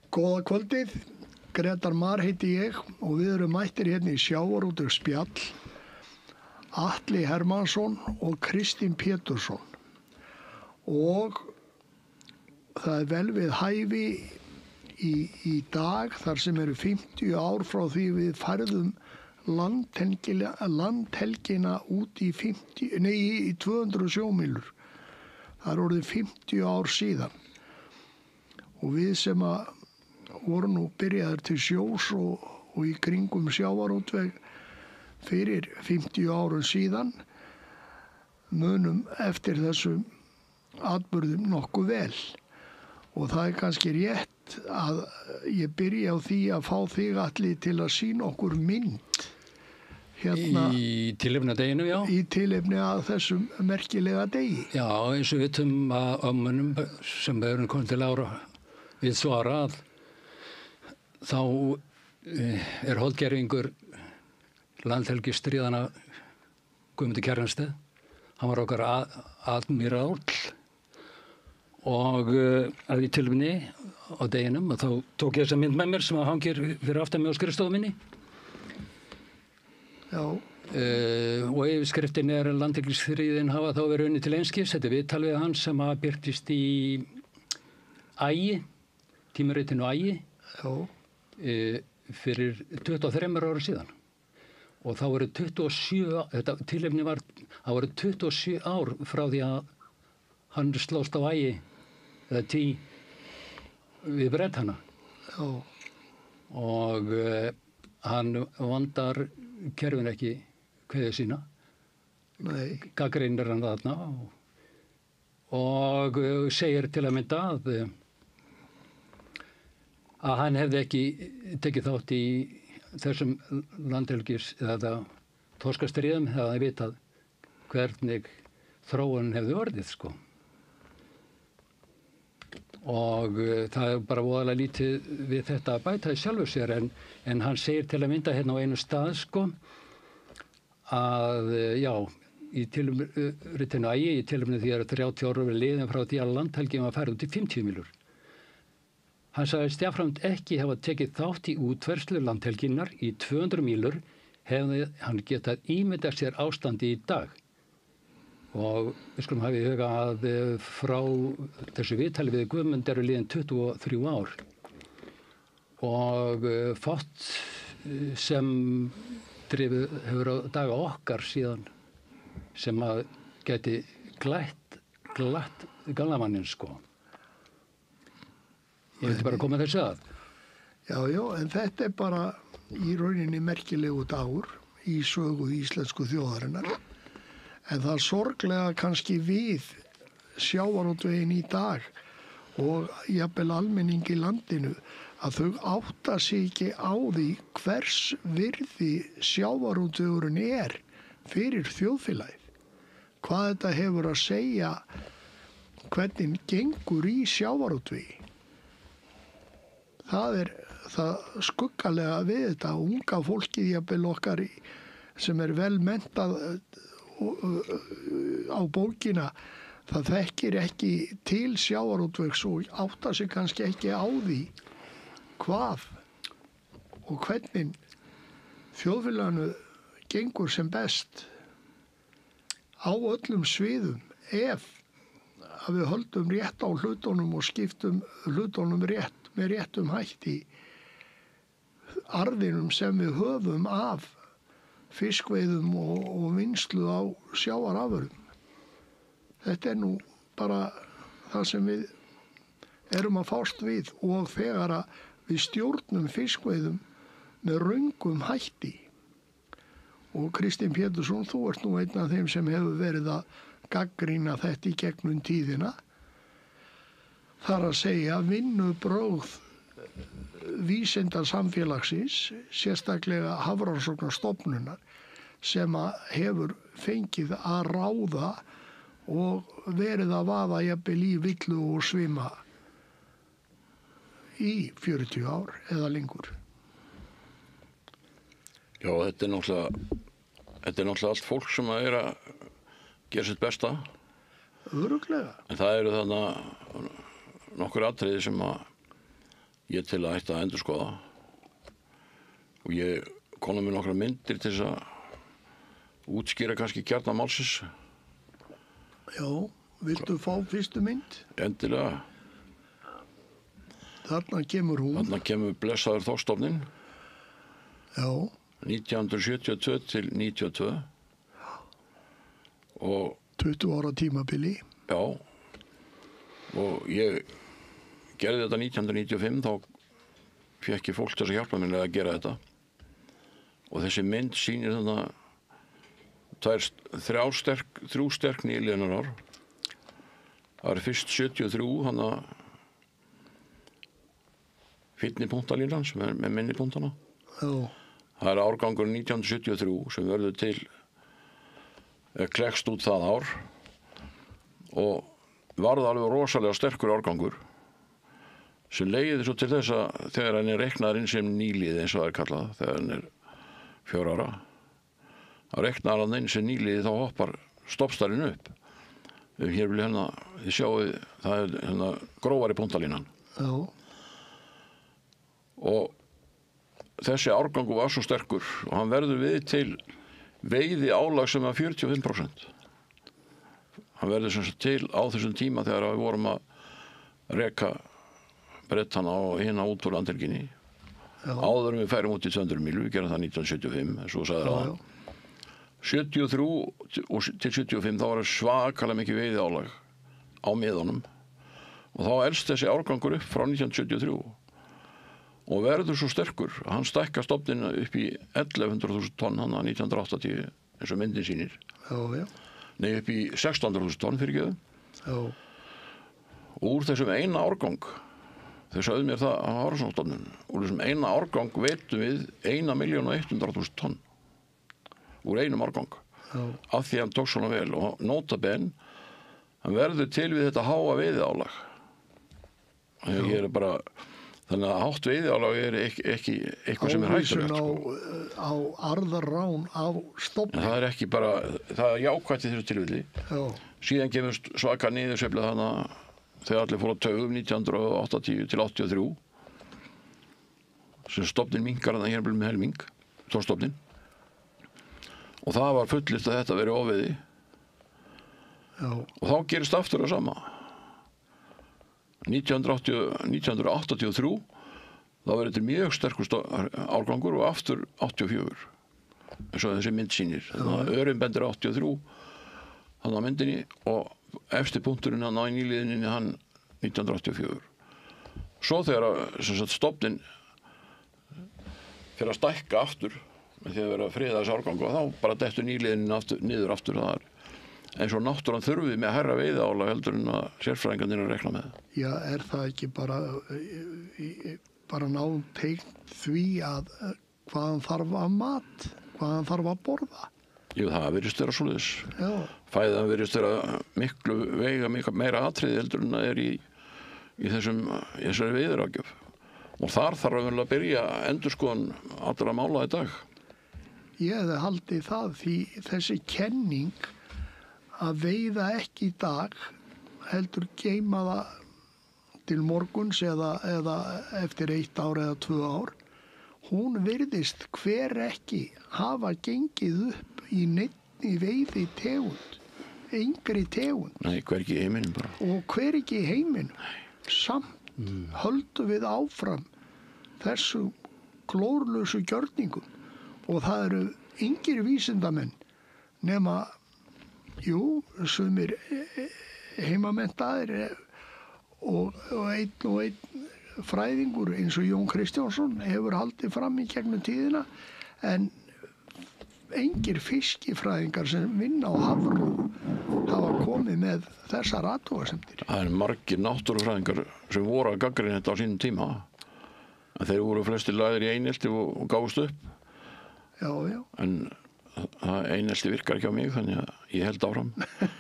Góða kvöldið, Grétar Mar heiti ég og við erum mættir hérna í Sjávarútvegs spjall, Atli Hermannsson og Kristín Pétursson. Og það er vel við hæfi í dag þar sem eru 50 ár frá því við færðum landhelgina út í 200 sjómílur. Það er orðið 50 ár síðan. Og við sem að voru nú byrjaðir til sjós og í kringum sjávarútveg fyrir 50 árum síðan munum eftir þessum atburðum nokkuð vel. Og það er kannski rétt að ég byrja á því að fá þig, Atli, til að sýna okkur mynd hérna í tilefni af deginum, já. Í tilefni af þessum merkilega degi. Já, eins og við vitum að mönnum sem erum komin til ára við svara að þá er holdgerfingur landhelgisstríðana Guðmundur Kjartanssteð. Hann var okkar admiráll og að í tilefni á deginum og þá tók ég þessa mynd með mér sem að hangir fyrir aftan mig á skrifstofu minni. Já. Og yfirskriftin er landhelgisstríðin hafa þá verið unnið til einskis. Þetta er viðtal við hann sem að birtist í Ægi, tímaritinu Ægi. Já. Fyrir 23 ára síðan og þá voru 27, þetta tilefni var, það voru 27 ár frá því að hann slóst á Ægi eða tí við Bretana. Já. Og hann vandar kerfin ekki kveðið sína. Nei. Gagnrýnir hann þarna og segir til að mynda að hann hefði ekki tekið þátt í þessum landhelgis eða þorskastríðum þegar hann vitað hvernig þróunin hefði orðið, sko. Og það er bara voðalega lítið við þetta að bæta í sjálfu sér en hann segir til að mynda hérna á einu stað, sko, að já, í tilefninu Ægi, í tilefninu því að 30 ára verið liðin frá því að landhelgin var færð út í 50 mílur. Hann sagðist jafnframt ekki hafa tekið þátt í útferðslu landhelginnar í 200 mílur hefði hann getað ímyndað sér ástandi í dag. Og við skulum hafa í huga að frá þessu viðtali við Guðmund eru liðin 23 ár. Og fátt sem drifið hefur á daga okkar síðan sem að geti glatt gamlamannin, sko. Ég vildi bara koma þessu að. Já, en þetta er bara í rauninni merkilegu dagur í sögu íslensku þjóðarinnar. En það er sorglega kannski við sjávarútveginn í dag og jafnvel almenning í landinu að þau átta sig ekki á því hvers virði sjávarútvegurinn er fyrir þjóðfélagið. Hvað þetta hefur að segja, hvernig gengur í sjávarútvegi. Það er það skuggalega við þetta unga fólkið jafnvel okkar sem er vel menntað á bókina. Það þekkir ekki til sjávarútvegs og áttar sig kannski ekki á því hvað og hvernig þjóðfélaginu gengur sem best á öllum sviðum ef að við höldum rétt á hlutunum og skiptum hlutunum rétt með réttum hætti arðinum sem við höfum af fiskveiðum og vinnslu á sjávarafurðum. Þetta er nú bara það sem við erum að fást við og þegar að við stjórnum fiskveiðum með röngum hætti. Og Kristín Pétursson, þú ert nú einn af þeim sem hefur verið að gagnrýna þetta í gegnum tíðina. Þar að segja vinnubrögð vísindasamfélagsins, sérstaklega Hafrannsóknastofnunar, sem að hefur fengið að ráða og verið að vaða jafnvel í villu og svima í 40 ár eða lengur. Já, þetta er náttúrulega allt fólk sem að er að gera sitt besta. Örugglega. En það eru þarna nokkur atriði sem að ég til að ætta að endurskoða og ég kom með nokkra myndir til þess að útskýra kannski kjarna málsins. Já, viltu fá fyrstu mynd? Endilega. Þarna kemur hún. Þarna kemur blessaður Þorstofninn. Já. 1972 til 92. Og 20 ára tímabili. já, og ég gerði þetta 1995, þá fékk ég fólk til að hjálpa mér að gera þetta. Og þessi mynd sýnir þrjú sterk nýliðunar. Það er fyrst 73, hann að fínni punktalínan sem er með minni punktana. Já. Það er árgangur 1973 sem verður til klekst út það ár og varð alveg rosalega sterkur árgangur sem leiði svo til þess að þegar hann er reiknaður inn sem nýliði eins og það er kallað, þegar hann er 4 ára, þá reiknar hann inn sem nýliði, þá hoppar stoppstærinn upp. Hér vil þið sjáu, það er grófari punktalínan. Já. Og þessi árgangur var svo sterkur og hann verður við til veiði álag sem er 45%. Hann verður sem sagt til á þessum tíma þegar við vorum að reka Bretana og hina út úr landhelginni. Áður en við færum út í 200 mílu, við gerum það 1975, eins og sagði það. 73 til 75 þá var svakalega mikið veiði álag á miðunum og þá elst þessi árgangur upp frá 1973 og verður svo sterkur að hann stækkar stofninn upp í 1100.000 tonn hann að 1980 eins og myndin sýnir. Já. Nei, upp í 1600.000 tonn fyrirgefðu. Já. Og úr þessum eina árgang, þau sögðu mér það á Hafrannsóknastofnun, úr þessum eina árgang veitum við 1.100.000 tonn úr einum árgang. Já. Af því hann tók svona vel og nota benn, hann verður til við þetta háa veiðiálag. Ég er bara, þannig að hátt veiðiálag er ekki eitthvað sem er hættulegt. Ávísun á arðarrán á stofni. Það er ekki bara, það er jákvætt í þessu tilfelli. Já. Síðan kemur svaka niðursveifla þannig þegar allir fóru á taugum 1980 til 83 sem stofnin minkar þannig hér með helming, þorstofnin. Og það var fullist að þetta veri ofveiði. Já. Og þá gerist aftur það sama. 1983 þá verður þetta mjög sterkur árgangur og aftur 84 eins og þessi mynd sýnir. Þannig að örin bendir 83 þannig að myndinni og efsti punkturinn hann á nýliðinni hann 1984. Svo þegar stofnin fyrir að stækka aftur með því að vera að friða þessi árgang og þá bara dettur nýliðinni niður aftur það eins og náttúran þurfi með herra veiðiálag heldur en að sérfræðingarnir að rekna með það. Já, er það ekki bara náum tengt því að hvaðan þarf að mat, hvaðan þarf að borða? Jú, það virðist vera svoleiðis. Já. Fæðan virðist vera miklu meira atriði heldur en það er í þessari veiðiráðgjöf. Og þar þarf að byrja endurskoðun allra mála í dag. Ég hefði haldið það því þessi kenning að veiða ekki í dag heldur geyma það til morguns eða eftir 1 ár eða 2 ár. Hún virðist hver ekki hafa gengið upp í neinni veiði tegund, engri tegund. Nei, hver ekki í heiminum bara. Og hver ekki í heiminum. Samt höldum við áfram þessu glórlausu gjörningum og það eru engir vísindamenn nema sumir heimamenntaðir og einn fræðingur eins og Jón Kristjánsson hefur haldið fram í gegnum tíðina en engir fiskifræðingar sem vinna á Hafró hafa komið með þessar athugasemdir. Það er margir náttúrufræðingar sem voru að gagnrýna þetta á sínum tíma en þeir voru flestir lagðir í einelti og gáfust upp. Já. En einelti virkar ekki á mig þannig að ég held áfram.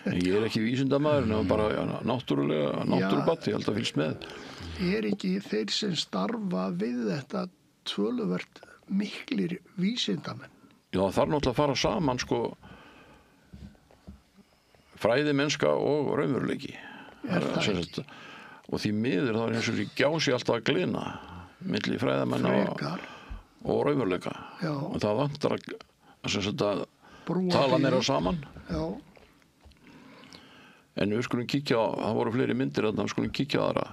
En ég er ekki vísindamaður en bara náttúrubatt, ég held að fylgst með. Er ekki þeir sem starfa við þetta töluvert miklir vísindamenn? Já, það þarf náttúrulega að fara saman fræðimennska og raunveruleiki. Er það ekki? Og því miður þá er eins og því gjási alltaf að glina. milli fræðamenn og raunveruleika. Já. Og það vantar að Brúa tala bilið. meira saman. Já, En við skulum kíkja á, það voru fleiri myndir þarna, við skulum kíkja á aðra.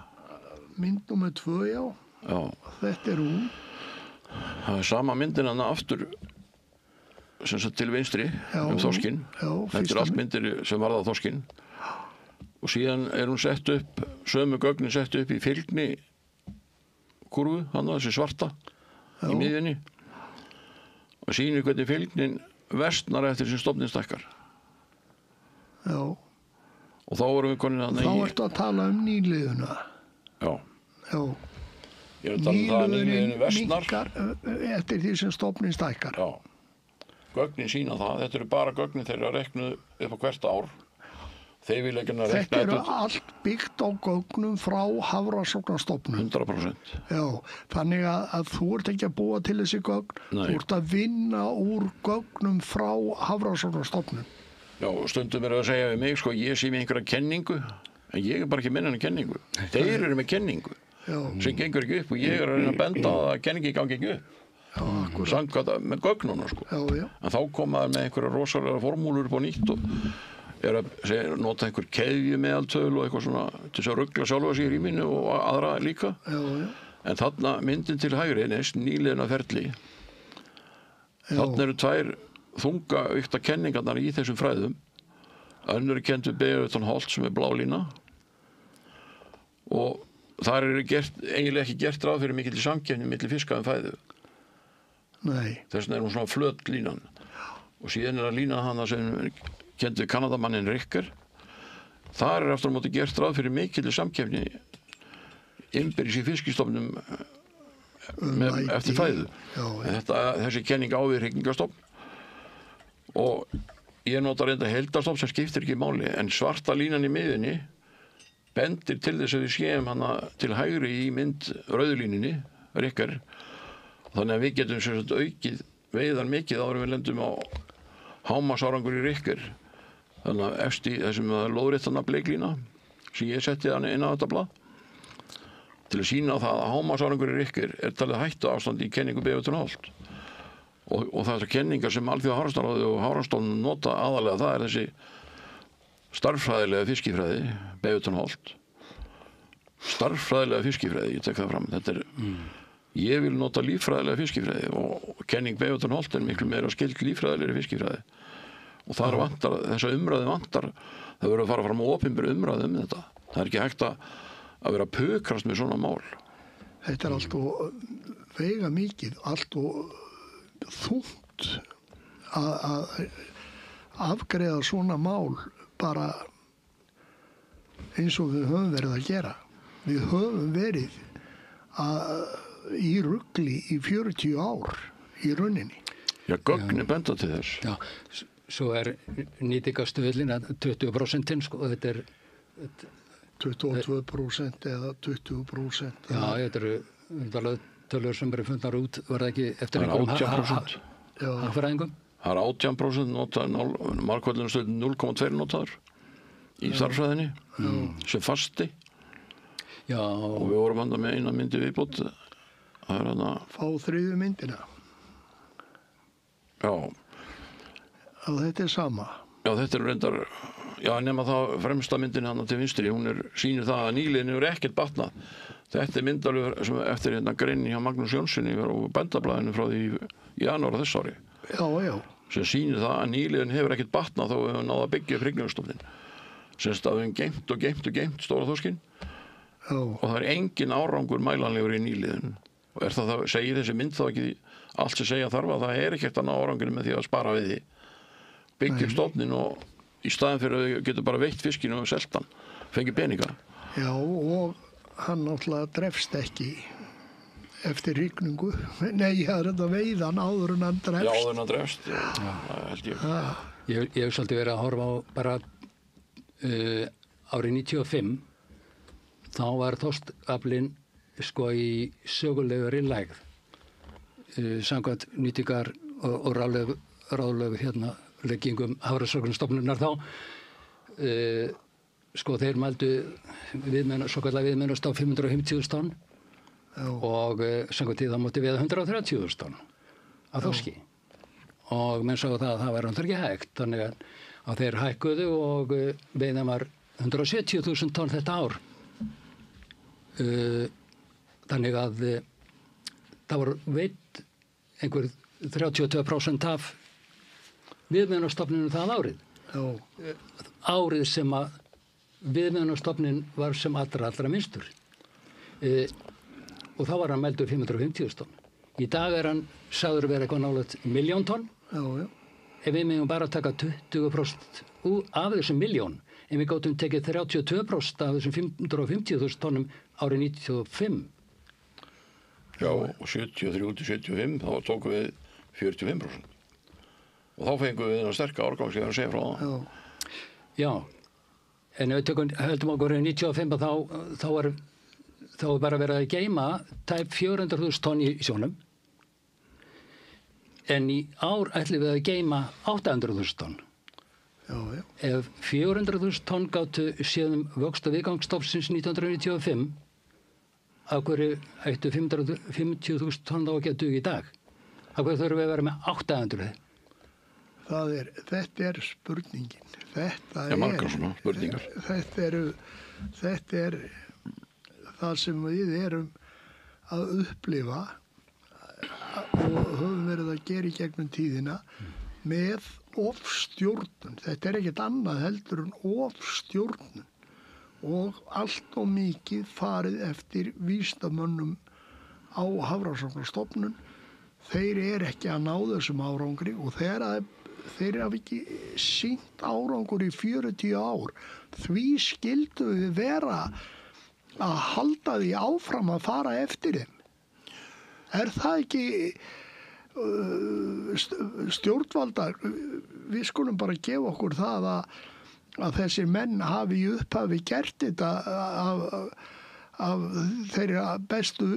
mynd númer 2, já. Já, Þetta er hún. það er sama myndin þarna aftur sem sagt til vinstri Já, þorskinn. já, Þetta fyrsta er allt myndir sem varða þorskinn. Og síðan er hún sett upp, sömu gögnin sett upp í fylgni kurvu, hann þessi svarta í miðjunni. Og sýnir hvernig fylgnin versnar eftir sem stofnin stækkar. Já. Og þá vorum við konin þarna Þá í... ertu að tala um nýliðuna. Já, Já. ég er að tala um það að nýliðinu versnar. minnkar eftir því sem stofnin stækkar. Já, gögnin sína það, þetta eru bara gögnin þeirra reknuð upp á hvert ár. Þeir vilja ekki að rekna Þetta eru allt byggt á gögnum frá Hafrannsóknastofnun. 100%. Já, þannig að þú ert ekki að búa til þessi gögn, Nei. þú ert að vinna úr gögnum frá Hafrannsóknastofnun. Já, stundum er að segja við mig, sko, ég sé með einhverja kenningu, en ég er bara ekki með henni kenningu. Þeir eru með kenningu Já, sem gengur ekki upp og ég er að reyna að benda á að kenningi gangi ekki upp. já, akkurat. Samkvæmt með gögnuna, sko. Já, já, En þá koma það með einhverja rosalega formúlur upp á nýtt og er að nota einhver keðju meðaltöl og eitthvað svona til þess að ruggla sjálfa sig í rýminu og aðra líka. já, já. En þarna myndin til hægri, næst nýliðina ferli, Já. þarna eru tvær þungavíkta kenningarnar í þessum fræðum. Önnur er kennd við Beaverton Holt sem er blálína og þar er eiginlega ekki gert ráð fyrir mikill samkeppni milli fiska fæðu. Nei, Þess vegna er hún svona flöt línan. Og síðan er að lína hana sem kennd við Kanadamannin Ricker. Þar er aftur á móti gert ráð fyrir mikill samkeppni innbyrðis í fiskistofnum læti. eftir fæðu. Já, já. Þessi kenning á við hrygningarstofn og ég nota reynda heildarstofn sem skiptir ekki máli en svarta línan í miðunni bendir til þess að við séum hana til hægri í mynd rauðlíninni, Ricker. Þannig að við getum sem sagt aukið veiðar mikið áður en við lendum á hámarksárangur í Ricker. Þannig að efst í þessum lóðréttana bleiklína sem ég setti hann inn á þetta blað til að sína það að hámarksárangur í Ricker er talið hættu ástand í kenningu Beaverton Holt. Og þessar kenningar sem Alþjóða Hafrannsóknastofnun og Hafrannsóknastofnun nota aðalega, það er þessi starffræðilega fiskifræði, Beaverton Holt. Starffræðilega fiskifræði, ég tek það fram. Þetta er, ég vil nota líffræðilega fiskifræði og kenning Beaverton Holt er miklu meira skild líffræðilegri fiskifræði. Og þar vantar, þessa umræði vantar, það verður að fara fram á opinberu umræði þetta. Það er ekki hægt að vera að pukrast með svona mál. Þetta er allt og veiga mikið, allt og þungt að afgreiða svona mál bara eins og við höfum verið að gera. Við höfum verið í rugli í 40 ár í rauninni. Já, gögnin benda til þess. Já, svo er nýtingastöðlin að 20% sko, og þetta er 22% eða 20%. já, þetta eru tölur sem eru fundnar út, var það ekki eftir Það er 18%. hagfræðingum? Það er 18% notaður, markvöldunastöðin 0,2 notaður í starffræðinni sem fasti. Já, Og við vorum handa með eina myndi viðbót. Það er hana, Fá þriðju myndina já, að þetta er sama. já, þetta er reyndar, já, nema það fremsta myndin hana til vinstri, hún sýnir það að nýliðinu er ekkert batnað. Þetta er myndalur sem eftir hérna grein hjá Magnús Jónssoni á bændablaðinu frá því í janúar þess ári. Já, já. Sem sýnir það að nýliðin hefur ekkert batnað þó við höfum náð að byggja upp hrygningarstofninn. Semst að við höfum geymt stóra þorskinn Já, og það er engin árangur mælanlegur í nýliðin. Og það segir þessi mynd þá ekki allt sem segja þarf að það er ekkert að ná árangurinn með því að spara við því. Byggja upp stofninn og í staðin fyrir að við getum bara veitt fiskinu og selt hann, fengið peninga. já, og hann náttúrulega drefst ekki eftir hrygningu. Nei, það er þetta veiðan áður en hann Já, drefst. áður en hann drefst, það held ég. ég hef svolítið verið að horfa á bara árið 95 þá var þorskaflinn sko í sögulegri lægð samkvæmt nýtingar og ráðlögu hérna leggingum Hafrannsóknastofnunar þá sko þeir mældu svokallega viðmennast á 550.000 tonn og samkvæmt því það mátti veiða 130.000 tonn af þorski og menn sáu það að það var ekki hægt þannig að þeir hækkuðu og veiðan var 170.000 tonn þetta ár þannig að það var veitt einhver 32% af viðmiðunarstofninu það árið. Árið sem að viðmiðunarstofnin var sem allra minnstur. Og þá var hann mældur 550.000 tonn. Í dag er hann sagður vera eitthvað nálægt 1.000.000 tonn. Ef við megum bara taka 20% af þessum 1.000.000, en við gátum tekið 32% af þessum 550.000 tonnum árið 95. Já, og 73-75, þá tókum við 45%. Og þá fengum við þennan sterka árgang sem ég var að segja frá það. Já, en ef við höldum okkur í 95 þá er bara verið að geyma tæp 400.000 tonn í sjónum. En í ár ætlum við að geyma 800.000 tonn. Ef 400.000 tonn gátu síðan vöxt og viðgangsstofnsins 1995, af hverju ættu 550.000 tonn þá að geta dug í dag? Af hverju þurfum við að vera með 800? Þetta er spurningin. Þetta er margar svona spurningar. Þetta er það sem við erum að upplifa og höfum verið að gera í gegnum tíðina með ofstjórnun. Þetta er ekkert annað heldur en ofstjórnun og allt og mikið farið eftir vísindamönnum á Hafrannsóknastofnun. Þeir eru ekki að ná þessum árangri og þeir hafa ekki sýnt árangur í 40 ár. Því skildu við vera að halda því áfram að fara eftir þeim. Er það ekki stjórnvaldar, við skulum bara gefa okkur það að þessir menn hafi í upphafi gert þetta af þeirra bestu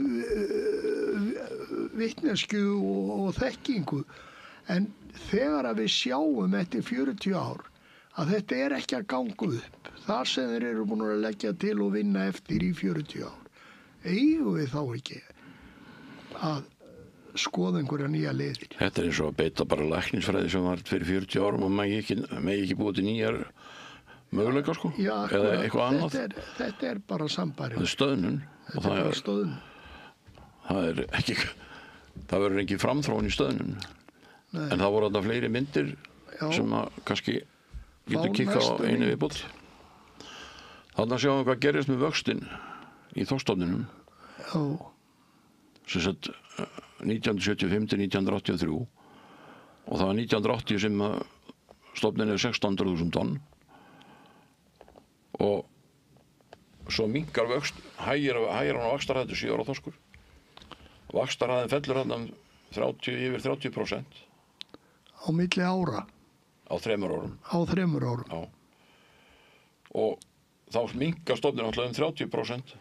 vitneskju og þekkingu. En þegar að við sjáum eftir 40 ár að þetta er ekki að ganga upp, þar sem þeir eru búin að leggja til og vinna eftir í 40 ár, eigum við þá ekki að skoða einhverja nýja leiðir. Þetta er eins og að beita bara læknisfræði sem var fyrir 40 árum og megi ekki búið til nýjar möguleika sko, já, eða eitthvað annað. Þetta er bara sambæri. Það er stöðnun. Þetta er bara stöðnun. Það verður ekki framþróun í stöðnun. Nei. En það voru þetta fleiri myndir sem að kannski getur kikka á einu viðbútt. Þannig sjáum við hvað gerist með vöxtinn í þorskstofninum. Sem sagt 1975-1983 og það var 1980 sem stofnin er 1600.000 tonn og svo minnkar vöxt, hægir hann á vaxtarhæð til 7 ára þorskur. Vaxtarhæðin fellur hann yfir 30%. Á milli ára? Á 3 árum. Á 3 árum. Já. Og þá minnkar stofnin alltaf 30%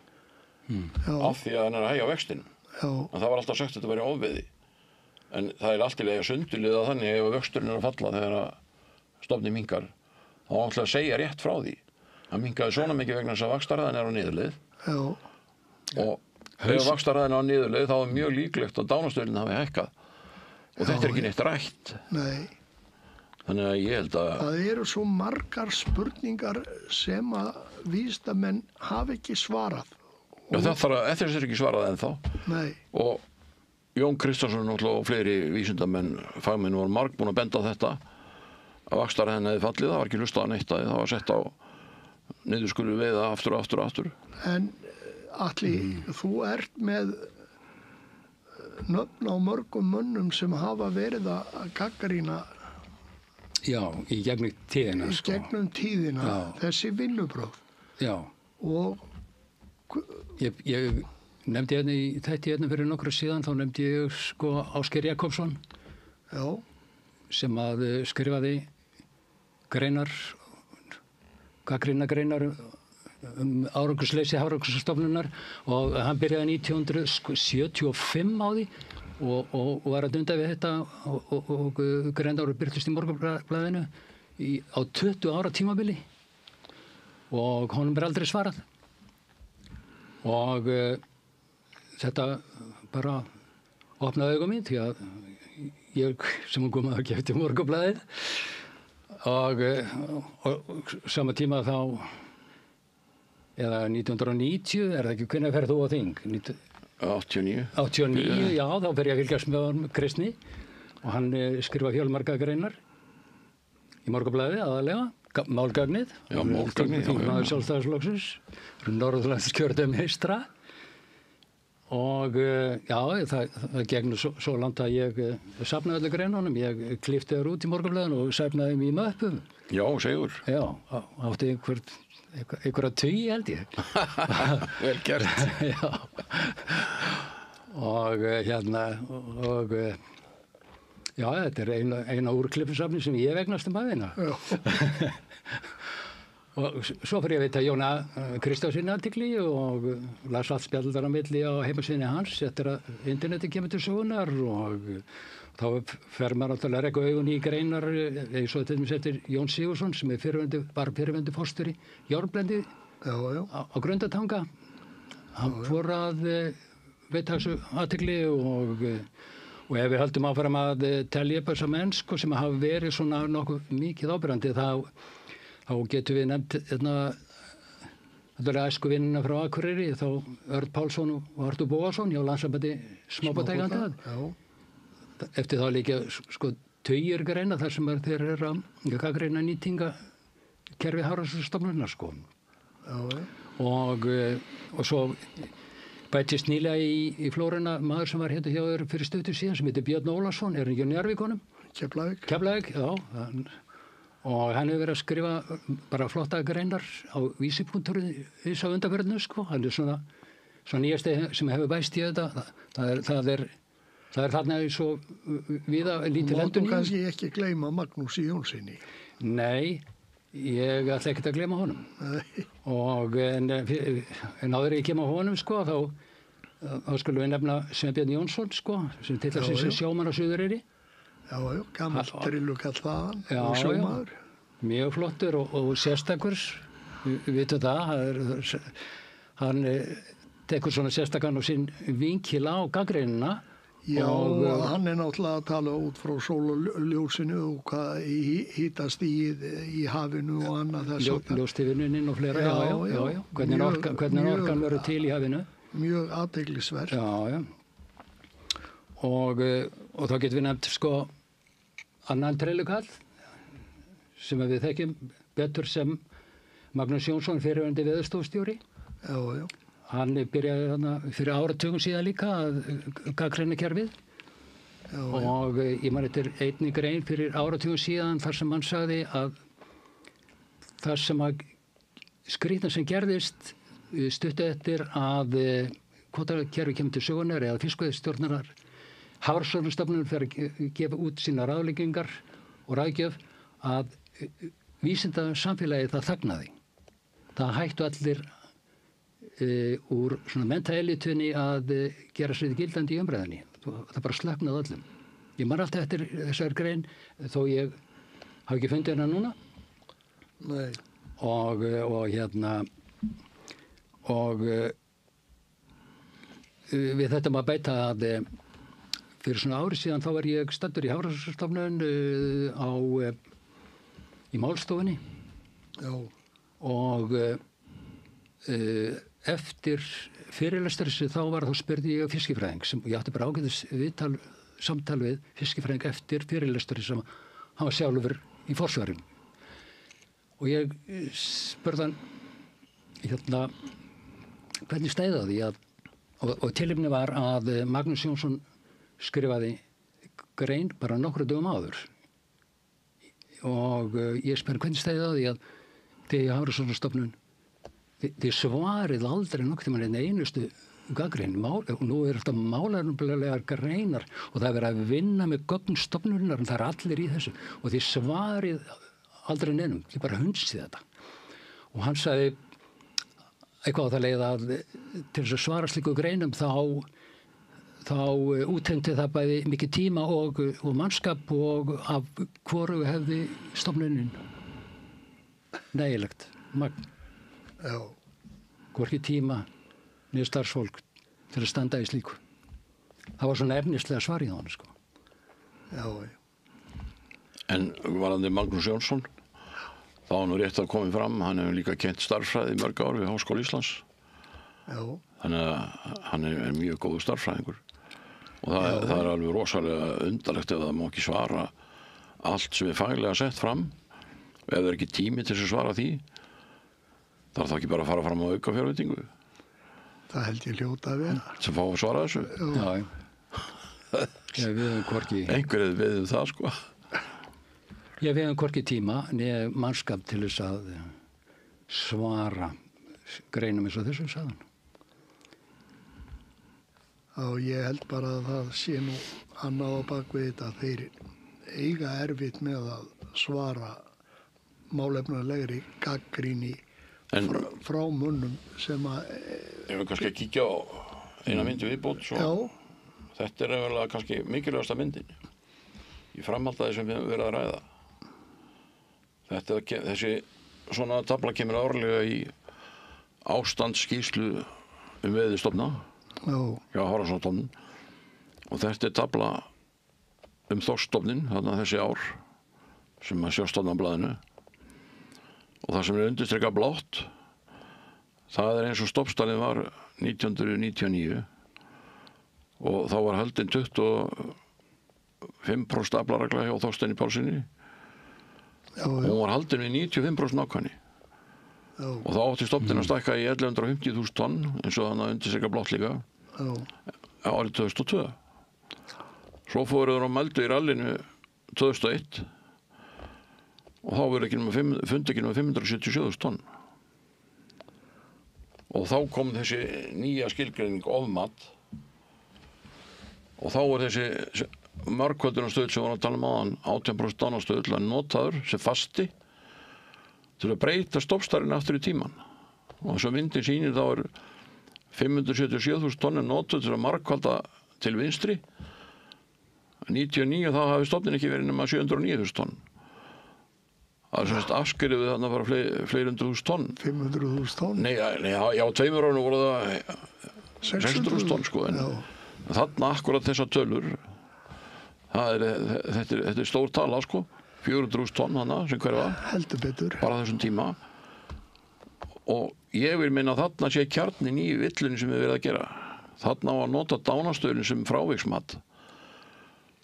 af því að hann er að hægja vextinn. En það var alltaf sagt að þetta væri ofveiði. En það er alltaf að sundurliða þannig ef vöxturinn er að falla þegar stofnin minnkar. Þá er alltaf að segja rétt frá því. Hann minnkaði svona mikið vegna þess að vaxtarhæðin er á niðurleið. Og ef vaxtarhæðin er á niðurleið þá er mjög líklegt að dánastöðlinn hafi hækkað. Og þetta er ekki neitt rætt. Nei. Þannig að ég held að það eru svo margar spurningar sem að vísindamenn hafi ekki svarað. Já, þetta er ekki svarað ennþá. Nei. Og Jón Kristjánsson og fleiri vísindamenn, fagmenn voru margbúin að benda á þetta að vaxtarhæðin hefði fallið, það var ekki hlustað að neitt að það var sett á niðurskurðu veiða aftur. En Atli, þú ert með nöfn á mörgum mönnum sem hafa verið að gagnrýna. Já, í gegnum tíðina. Í gegnum tíðina, þessi vinnubrögð. Já. Og ég nefndi í þætti fyrir nokkru síðan, þá nefndi ég Ásgeir Jakobsson. Já. Sem að skrifaði gagnrýna greinar árangursleysi Hafrannsóknastofnunar og hann byrjaði 1975 á því og var að dunda við þetta og greinar birtust í Morgunblaðinu á 20 ára tímabili og honum aldrei svarað og þetta bara opnaði augu mín því að ég sem kom að keypti Morgunblaðið og sama tíma þá eða 1990, það ekki, hvenær ferð þú á þing? 89. 89, já, þá fer ég að fylgjast með honum Kristni og hann skrifa fjölmarga greinar í Morgunblaðið aðalega, málgagnið. Já, málgagnið. Þingmaður Sjálfstæðisflokksins, Norðurlandskjördæmi eystra og já, það gegnur svo langt að ég safnaði allir greinunum, ég klippti þær út í Morgunblaðinu og safnaði þeim í möppum. Já, segur. Já, átti einhverja tugi held ég. Vel gert. Já. Og já, þetta er eina úrklippusafni sem ég vegnast aðeina. Og svo fyrir ég að vita Jóna Kristjánssyni artikli og las allt spjaldar á milli á heimasíðunni hans eftir að interneti kemur til sögunar og þá fer maður náttúrulega að rekka augun í greinar eins og til dæmis eftir Jón Sigurðsson sem var fyrirverandi forstjóri Járnblendi á Grundartanga. Hann fór að veita þessu artikli og ef við höldum áfram að telja upp þessa mennsku sem hafa verið svona nokkuð mikið ábyrgandi þá getum við nefnt þetta er æskuvinnina frá Akureyri, þá Örn Pálsson og Artur Bóasson hjá Landssambandi smábátaeigenda. Eftir þá líka sko tugir greina þar sem þeir eru að gagnrýna nýtingakerfi Hafrannsóknastofnunar sko. Og svo bætist nýlega í flóruna maður sem var hérna hjá þér fyrir stuttu síðan sem heitir Björn Ólafsson, er hann ekki á Njarðvíkunum? Keflavík, já. Og hann hefur verið að skrifa bara flotta greinar á vísi.is á undanförnu sko. Hann er svona nýjasti sem hefur bæst í þetta. Það er þarna svo víða lítil endurnýjun. Máttu kannski ekki gleyma Magnúsi Jónssoni? Nei, ég ætla ekkert að gleyma honum. En áður ég kem á honum sko, þá skulum við nefna Sveinbjörn Jónsson sko, sem tillar sig sem sjómann á Suðureyri. Já, gammal drillukall þaðan og sjómaður. Mjög flottur og sérstakur, við vitum það, hann tekur svona sérstakann og sinn vinkil á gaggreinina. Já, hann er náttúrulega að tala út frá sólarljósinu og hvað hítast í hafinu og annað þess. Ljóstifinunin og fleira, já. Hvernig orkan verður til í hafinu. Mjög athyglisvert. Já. Og þá getum við nefnt sko annan trillukall sem við þekkjum betur sem Magnús Jónsson fyrirverandi veðurstofustjóri. Já. Hann byrjaði þarna fyrir áratugum síðan líka að gagnrýna kerfið. Og ég man eftir einni grein fyrir áratugum síðan þar sem hann sagði að það sem að skrýtna sem gerðist stuttu eftir að kvótakerfi kemur til sögunar eða fiskveiðistjórnar Hafrannsóknastofnunin fer að gefa út sína ráðleggingar og ráðgjöf að vísindasamfélagið það þagnaði. Það hættu allir úr svona menntaelitunni að gera sér gildandi í umræðinni. Það bara slöknaði öllum. Ég man alltaf eftir þessar grein þó ég hafi ekki fundið hérna núna. Nei. Og við þetta maður bæta að fyrir svona ári síðan þá var ég staddur í Hafrannsóknastofnun í málstofunni. Já. Og eftir fyrirlestur þá spurði ég fiskifræðing sem ég átti bara ágætis samtal við fiskifræðing eftir fyrirlestur sem hann var sjálfur í forsvarum. Og ég spurði hann hvernig stæði því að og tilefni var að Magnús Jónsson skrifaði grein bara nokkru dögum áður og ég spurði hvernig stæði því að þegar Hafrannsóknastofnun þið svarið aldrei nokkuð til mann einustu gagnrýni og nú alltaf málefnalegar greinar og það verið að vinna með gögn stofnunar en það allir í þessu og þið svarið aldrei neinum, þið bara hunsið þetta og hann sagði eitthvað á það leið að til þess að svara slíku greinum þá útheimti það bæði mikið tíma og mannskap og af hvoru hefði stofnunin nægilegt magn. Já. Hvorki tíma niður starfsfólk til að standa í slíku. Það var svona efnislega svar í það, sko. Já. En varandi Magnús Jónsson, þá var nú rétt að koma fram, hann hefur líka kennt starffræði í mörg ár við Háskóla Íslands. Já. Þannig að hann er mjög góður starffræðingur. Og það er alveg rosalega undarlegt ef það má ekki svara allt sem er faglega sett fram. Ef það er ekki tími til að svara því, þarf það ekki bara að fara fram á aukafjárveitingu. Það held ég hljóta að vera. Sem fá að svara þessu. Já. Við höfum hvorki... Einhverjir við það, sko. Já, við höfum hvorki tíma neða mannskap til þess að svara greinum eins og þessu, sagðan. Já, ég held bara að það sé nú annað á bakvið þetta. Þeir eiga erfitt með að svara málefnalegri gagnrýni frá munnum sem að... Ef við kannski að kíkja á eina myndi viðbót, svo Já. Þetta er eiginlega kannski mikilvægasta myndin. Í framhaldaði sem við höfum verið að ræða. Þessi svona tafla kemur árlega í ástandsskýrslu veiðistofna. Já, Hafrannsóknastofnun. Og þetta er tafla þorskstofninn, þarna þessi ár, sem að sjást þarna á blaðinu. Og það sem er undirstrikað blátt, það er eins og stofnstærðin var 1999 og þá var haldin 25% aflaregla hjá Þorsteini Pálssyni og hún var haldin við 95% nákvæmni. Og þá átti stofninn að stækka í 1150.000 tonn eins og þannig að undirstrikað blátt líka árið 2002. Svo fóru þeir á mældu í rallinu 2001 og þá fundi ekki nema 577.000 tonn. Og þá kom þessi nýja skilgreining ofmat og þá var þessi margkvöldunastöð sem var að tala áðan 18% dánastöð notaður sem fasti til að breyta stofnstærðin aftur í tíman. Og þess að myndin sýnir þá er 577.000 tonnir notuð til að margkvalda til vinstri. 99 þá hafi stofnin ekki verið nema 709.000 tonn. Það er semst afskerið við þarna bara fleiri 100.000 tonn. 500.000 tonn? Nei, já, 2 ára voru það 600.000 tonn, sko. En þarna akkurat þessar tölur, þetta er stór tala, sko. 400.000 tonn hana sem hverfa. Heldur betur. Bara þessum tíma. Og ég vil meina að þarna sé kjarnin í villunni sem við verðum að gera. Þarna á að nota dánastöðin sem fráviksmat.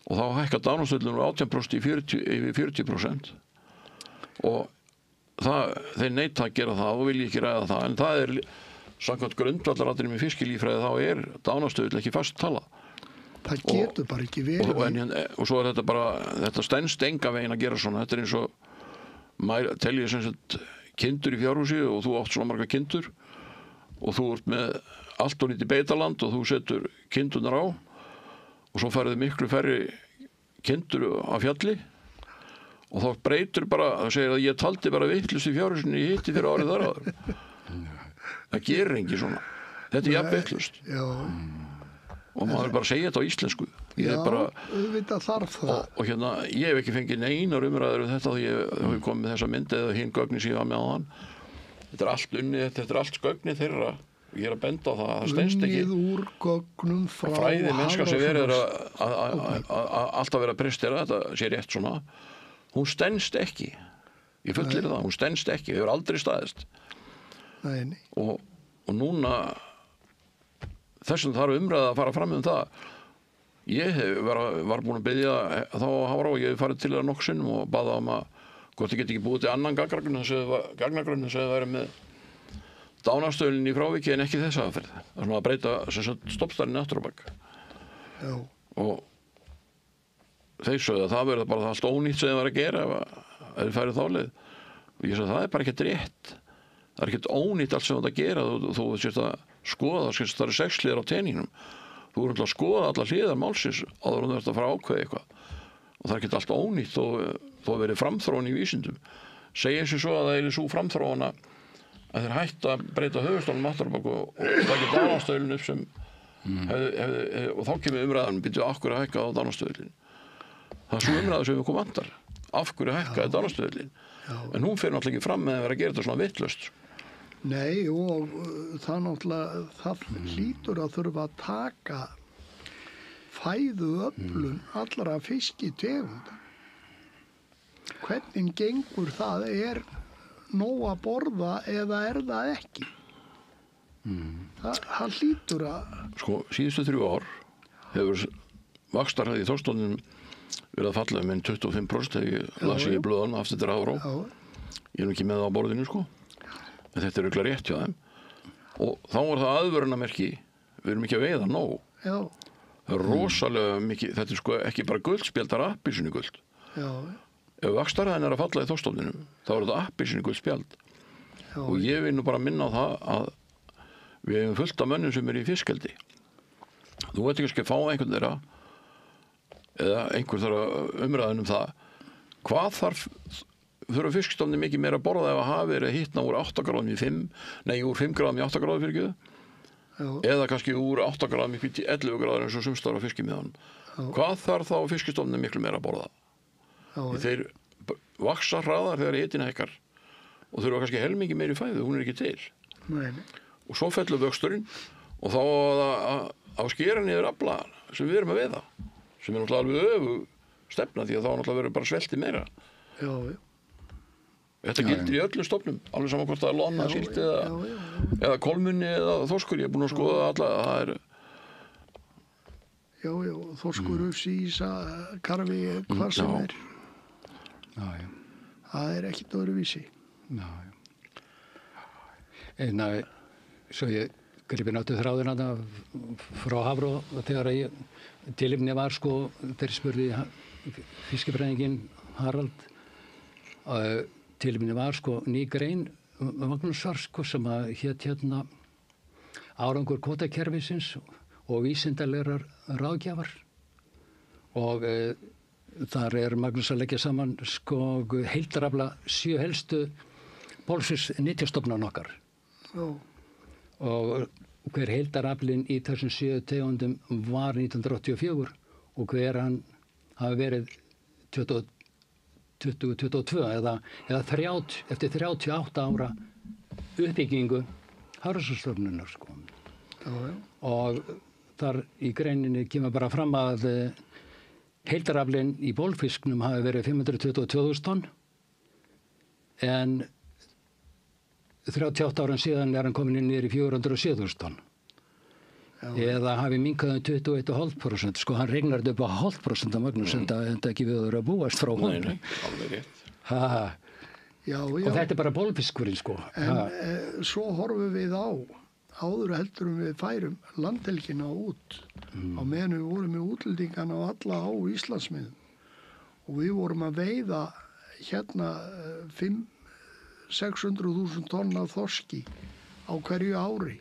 Og þá hækka dánastöðin úr 18% yfir 40%. Og þeir neita að gera það og vilja ekki ræða það. En það er, samkvæmt grundvallaratriðum í fiskilíffræði, þá er dánastöðin ekki fast tala. Það getur bara ekki verið. Og svo er þetta bara, þetta stenst enga veginn að gera svona. Þetta er eins og telja sem sagt kindur í fjárhúsi og þú átt svona marga kindur og þú ert með allt og lítið beitaland og þú setur kindurnar á og svo færðu miklu færri kindur á fjalli og þá breytur bara, það segir að ég taldi bara vittlust í fjárhúsinu í hitti fyrir árið þar áður. Það gerir engi svona. Þetta er jafn vittlust. Já. Og maður bara segja þetta á íslensku. Já, auðvitað þarf það. Og hérna, ég hef ekki fengið neinar umræður þetta því ég hef komið með þessa mynd eða hinn gögnin sem ég var með á hann. Þetta er allt unnið, þetta er allt gögnin þeirra. Ég er að benda á það, það stendst ekki. Unnið úr gögnum frá fræði mennska sem verið alltaf vera að prestera, þetta sé rétt svona. Hún stendst ekki. Ég fullir það, hún stendst ekki, hefur aldrei staðist. Nei. Og núna þessum þarf umræða að fara fram það. Ég var búin að biðja þá á Hafró, ég hef farið til það nokkuð sinnum og baða að hvort ég geti ekki búið til annan gagnagrunn sem þau væri með dánastöðlinn í fráviki en ekki þessa aðferð. Það er svona að breyta stoppstærinn aftur á bak. Já. Og þeir sögðu að það verður bara allt ónýtt sem þið var að gera ef þið færið þá leið. Og ég sagði það er bara ekkert rétt. Það er ekkert ónýtt allt sem þetta að gera. Þú sést að skoða, það eru 6 hliðar á teningnum. Þú verður að skoða alla hliðar málsins áður en þú ert að fara að ákveða eitthvað. Og það er ekkert allt ónýtt þó verið framþróun í vísindum. Segja sér svo að það er svo framþróun að þeir hætt að breyta höfuðstólnum aftur á bak og taka dánastöðlinn upp sem og þá kemur umræðan byrju af hverju hækkaði á dánastöðlinn. Það er svo umræða sem við komum vantar. Af hverju hækkaði dánastöðlinn. En hún fer náttúrulega ekki fram með að vera að gera þetta svona vitlaust. Nei, og það náttúrulega, það hlýtur að þurfa að taka fæðuöflun allra fiskitegunda. Hvernig gengur það? Nóg að borða eða það ekki? Það hlýtur að... Sko, síðustu 3 ár hefur vaxtarhraði í þorskstofninum verið að falla með 25% þegar ég las í blöðan aftur til Hafró. Ég ekki með það á borðinu, sko. En þetta er örugglega rétt hjá þeim. Og þá var það aðvörunarmerki, við erum ekki að veiða nóg. Já. Það er rosalega mikið, þetta er sko ekki bara guldspjald, það er appelsínuguld. Já. Ef vaxtarhraðin er að falla í þorskstofninum, þá er þetta appelsínuguld spjald. Já. Og ég vil nú bara minna á það að við hefum fullt af mönnum sem er í fiskeldi. Þú veit ekki að fá einhvern þeirra eða einhver þarf umræðin það. Hvað þurfa fiskstofni mikið meira að borða ef að hafi verið hittna úr 8 gráðum í 5, úr 5 gráðum í 8 gráður fyrir ekki, eða kannski úr 8 gráðum í 11 gráður eins og sumstar á fiskimiðanum. Hvað þarf þá fiskstofni miklu meira að borða? Þeir vaxa hraðar þegar hittin hækkar og þurfa kannski helmingi meiri fæðu, hún er ekki til. Nei. Og svo fellur vöxturinn og þá á skera niður afla sem við erum að veiða, sem er náttúrulega alveg öfug stefna því að þá náttúrulega verður bara svelti meira. Já. Þetta gildir í öllum stofnum, alveg saman hvort það er lona, síld eða kolmunni eða þorskur, ég er búinn að skoða alla, það er... Já, þorskur, ufsi, ísa, karfi, hvað sem er. Já. Það er ekkert öðruvísi. Já. En svo ég gripi náttu þráðina frá Hafró þegar tilefni var sko, þeir spurði fiskifræðinginn Harald tilefni var sko ný grein Magnúsar sko sem að hét árangur kvótakerfisins og vísindalegar ráðgjafar og þar er Magnús að leggja saman sko heildarafla 7 helstu bólfisks nytjastofnanna okkar. Já. Og hver heildaraflinn í þessum 7 tegundum var 1984 og hver hann hafi verið 2022 eða 30, eftir 38 ára uppbyggingu Hafrannsóknastofnunar sko. Já. Og þar í greininni kemur bara fram að heildaraflinn í bólfisknum hafi verið 522.000 tonn en 38 árum síðan er hann komin inn niður í 407.000 tonn. Eða hafi minnkað 21,5%. Sko hann regnar þetta upp á 0,5% af Magnús en það ekki við að búast frá honum. Nei, alveg rétt. Já. Og þetta er bara bólfiskurinn sko. En svo horfum við áður heldur við færum landhelgina út á meðan við vorum með útlendingana og alla á Íslandsmiðum og við vorum að veiða 600.000 tonn af þorski á hverju ári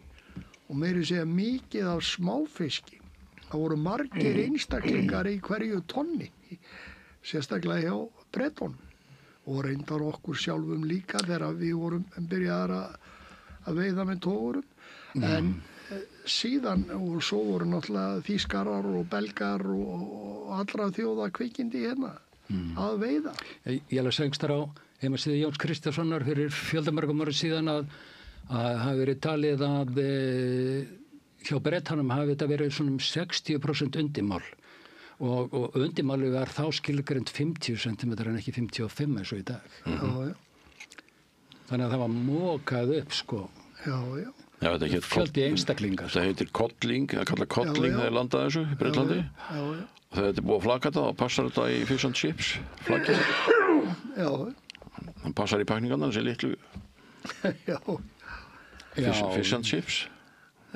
og meiri segja mikið af smáfiski. Það voru margir einstaklingar í hverju tonni, sérstaklega hjá Breton og reyndar okkur sjálfum líka þegar við vorum byrjaðar að veiða með togurum. En síðan og svo voru náttúrulega Þýskarar og Belgar og allra þjóða kvikindi hérna að veiða. Ég alveg sengstar á heimasíðu Jóns Kristjánssonar fyrir fjöldamörgum ára síðan að hafi verið talið að hjá Bretanum hafi þetta verið svona 60% undimál og undimáli var þá skilgreint 50 cm en ekki 55 eins og í dag. Þannig að það var mokað upp sko. Já. Fjöldi einstaklinga. Það heitir kolling, það kallar kolling þegar landaði þessu í Bretlandi. Og þegar þetta er búið að flagga þetta, þá passar þetta í fish and chips flaggið. Já. Það passar í pakningarna, þessi litlu fish and chips.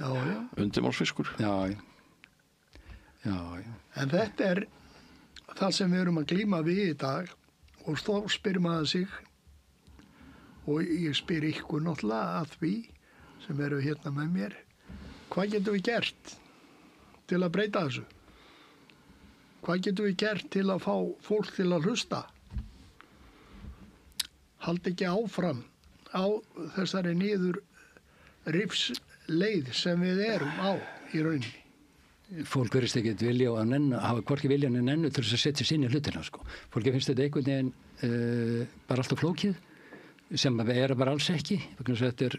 Já. Undirmálsfiskur. Já. En þetta er það sem við erum að glíma við í dag og þá spyr maður sig og ég spyr ykkur náttúrulega að því sem eru hérna með mér. Hvað getum við gert til að breyta þessu? Hvað getum við gert til að fá fólk til að hlusta? Haldi ekki áfram á þessari niður rifsleið sem við erum á í rauninni. Fólk verðist ekki vilja að hafa hvorki viljan en nennu til þess að setja sér inn í hlutina sko. Fólki finnst þetta einhvern veginn bara alltaf flókið sem er bara alls ekki vegna þess að þetta er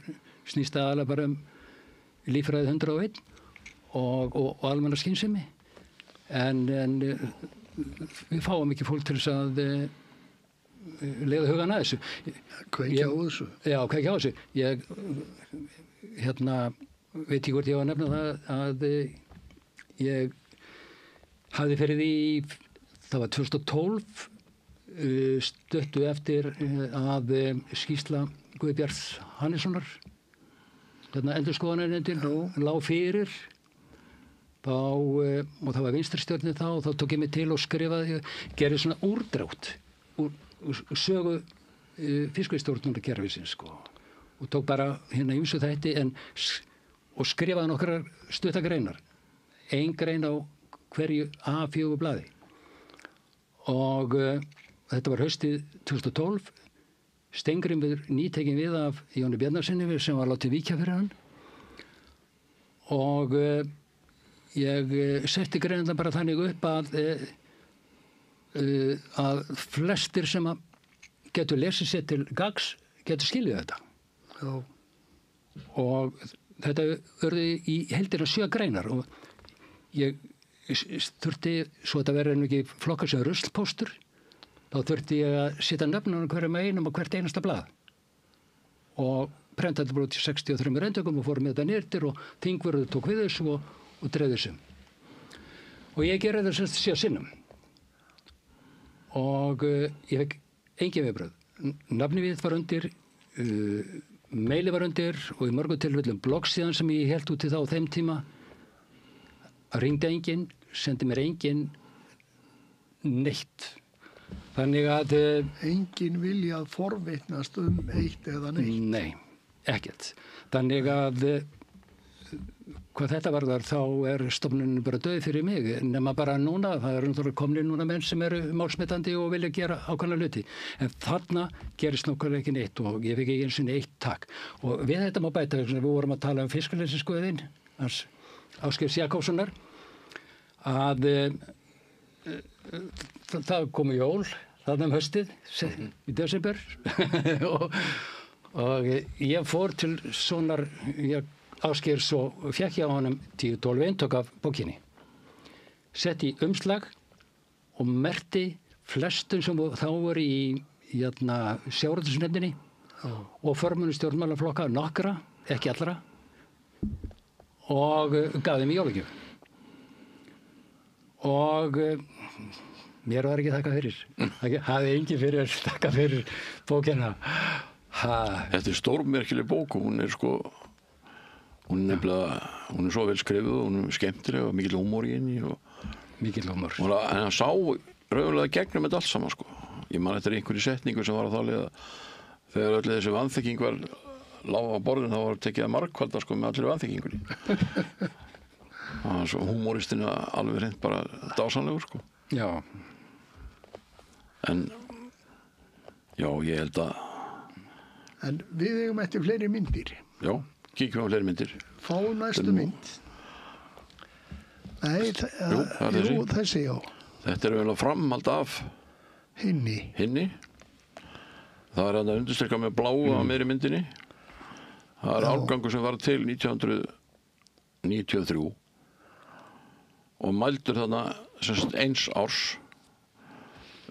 snýst aðalega bara líffræði 101 og almenna skynsemi en við fáum ekki fólk til þess að leiða hugan að þessu. Kveikja á þessu. Já, kveikja á þessu. Ég veit ekki hvort ég var að nefna það að ég hafði fyrir því, það var 2012 stöttu eftir að skýrsla Guðbjarts Hannessonar endurskoðunarnefndin lá fyrir þá, og það var vinstristjórnin þá, og þá tók ég mig til og skrifaði, gerði svona úrdrátt úr sögu fiskveiðistjórnarkerfisins sko, og tók bara ýmsu þætti og skrifaði nokkrar stuttagreinar, ein grein á hverju A4 blaði og þetta var haustið 2012. Steingrímur nýtekin við af Jóni Bjarnarsyni sem var látið víkja fyrir hann og ég setti greinarna bara þannig upp að flestir sem að getur lesið sér til gagns getur skilið þetta. Já. Og þetta urðu í heildina 7 greinar og ég þurfti, svo þetta verður ekki flokkað sem ruslpóstur, þá þurfti ég að setja nöfnum hverjum einum og hvert einasta blað og prentaði bara út í 63 eintökum og fórum með þetta nýrtir og þingvörður tók við þessu og dreif þessu. Og ég gerði þetta 7 sinnum og ég fekk engin viðbrögð. Nafnið var undir, meili var undir og í mörgum tilfellum bloggsíðan sem ég hélt út í þá á þeim tíma. Ringdi enginn, sendi mér enginn neitt. Þannig að enginn vilja að forvitnast eitt eða neitt. Nei, ekkert. Þannig að hvað þetta varðar þá stofnunin bara döð fyrir mig, nema bara núna, það náttúrulega komnir núna menn sem málsmetandi og vilja gera ákveðna hluti. En þarna gerist nákvæmlega ekki neitt og ég fikk ekki eins og neitt takk. Og við þetta má bæta, við vorum að tala fiskaleysiskoðun hans Ásgeirs Jakobssonar, að það komu jól þarna haustið í desember og ég fór til sonar Ásgeirs og fékk ég á honum 10-12 eintök af bókinni, setti í umslag og merkti flestum sem þá voru í sjávarútvegsnefndinni og formönnum stjórnmálaflokka, nokkra, ekki allra, og gaf þeim í jólagjöf. Og mér var ekki þakka fyrir. Hafði enginn fyrir þakka fyrir bókina. Þetta stórmerkileg bók og hún hún er svo vel skrifuð og hún skemmtileg og mikill húmor í henni. Mikill húmor. En hann sá raunverulega gegnum þetta allt saman sko. Ég man eftir einhverju setningu sem var á þá leið að þegar öll þessi vanþekking var lág á borðinu þá var tekið að margkvalda sko með allir vanþekkingunni. Svo húmoristinn alveg hreint bara dásamlegur sko. Já. En já, ég held að en við eigum eftir fleiri myndir. Já, kíkjum á fleiri myndir. Fá næstu mynd. Nei, þessi já. Þetta vel að framhald af hinni. Það að undirstrika með bláa á meiri myndinni. Það árgangur sem var til 1993 og mældur þarna eins árs,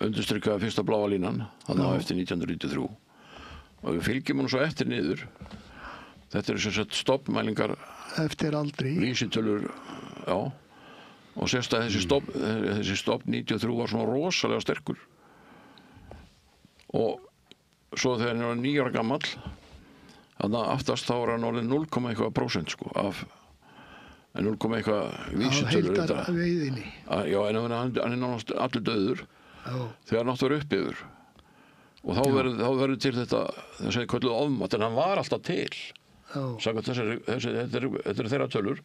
undirstrikaði fyrsta bláa línan þarna eftir 1993 og við fylgjum hún svo eftir niður. Þetta stofnmælingar eftir aldri, vísitölur, já, og sérst að þessi stofn 93 var svona rosalega sterkur og svo þegar hann var 9 ára gamall þannig að aftast þá var hann orðið 0,1% sko af 0,1 vísitölur af heildarveiðinni. Já, en hann nánast allir dauður þegar hann átti að vera upp yfir og þá verður til þessi kölluð ofmat, en hann var alltaf til samkvæmt þetta er þeirra tölur.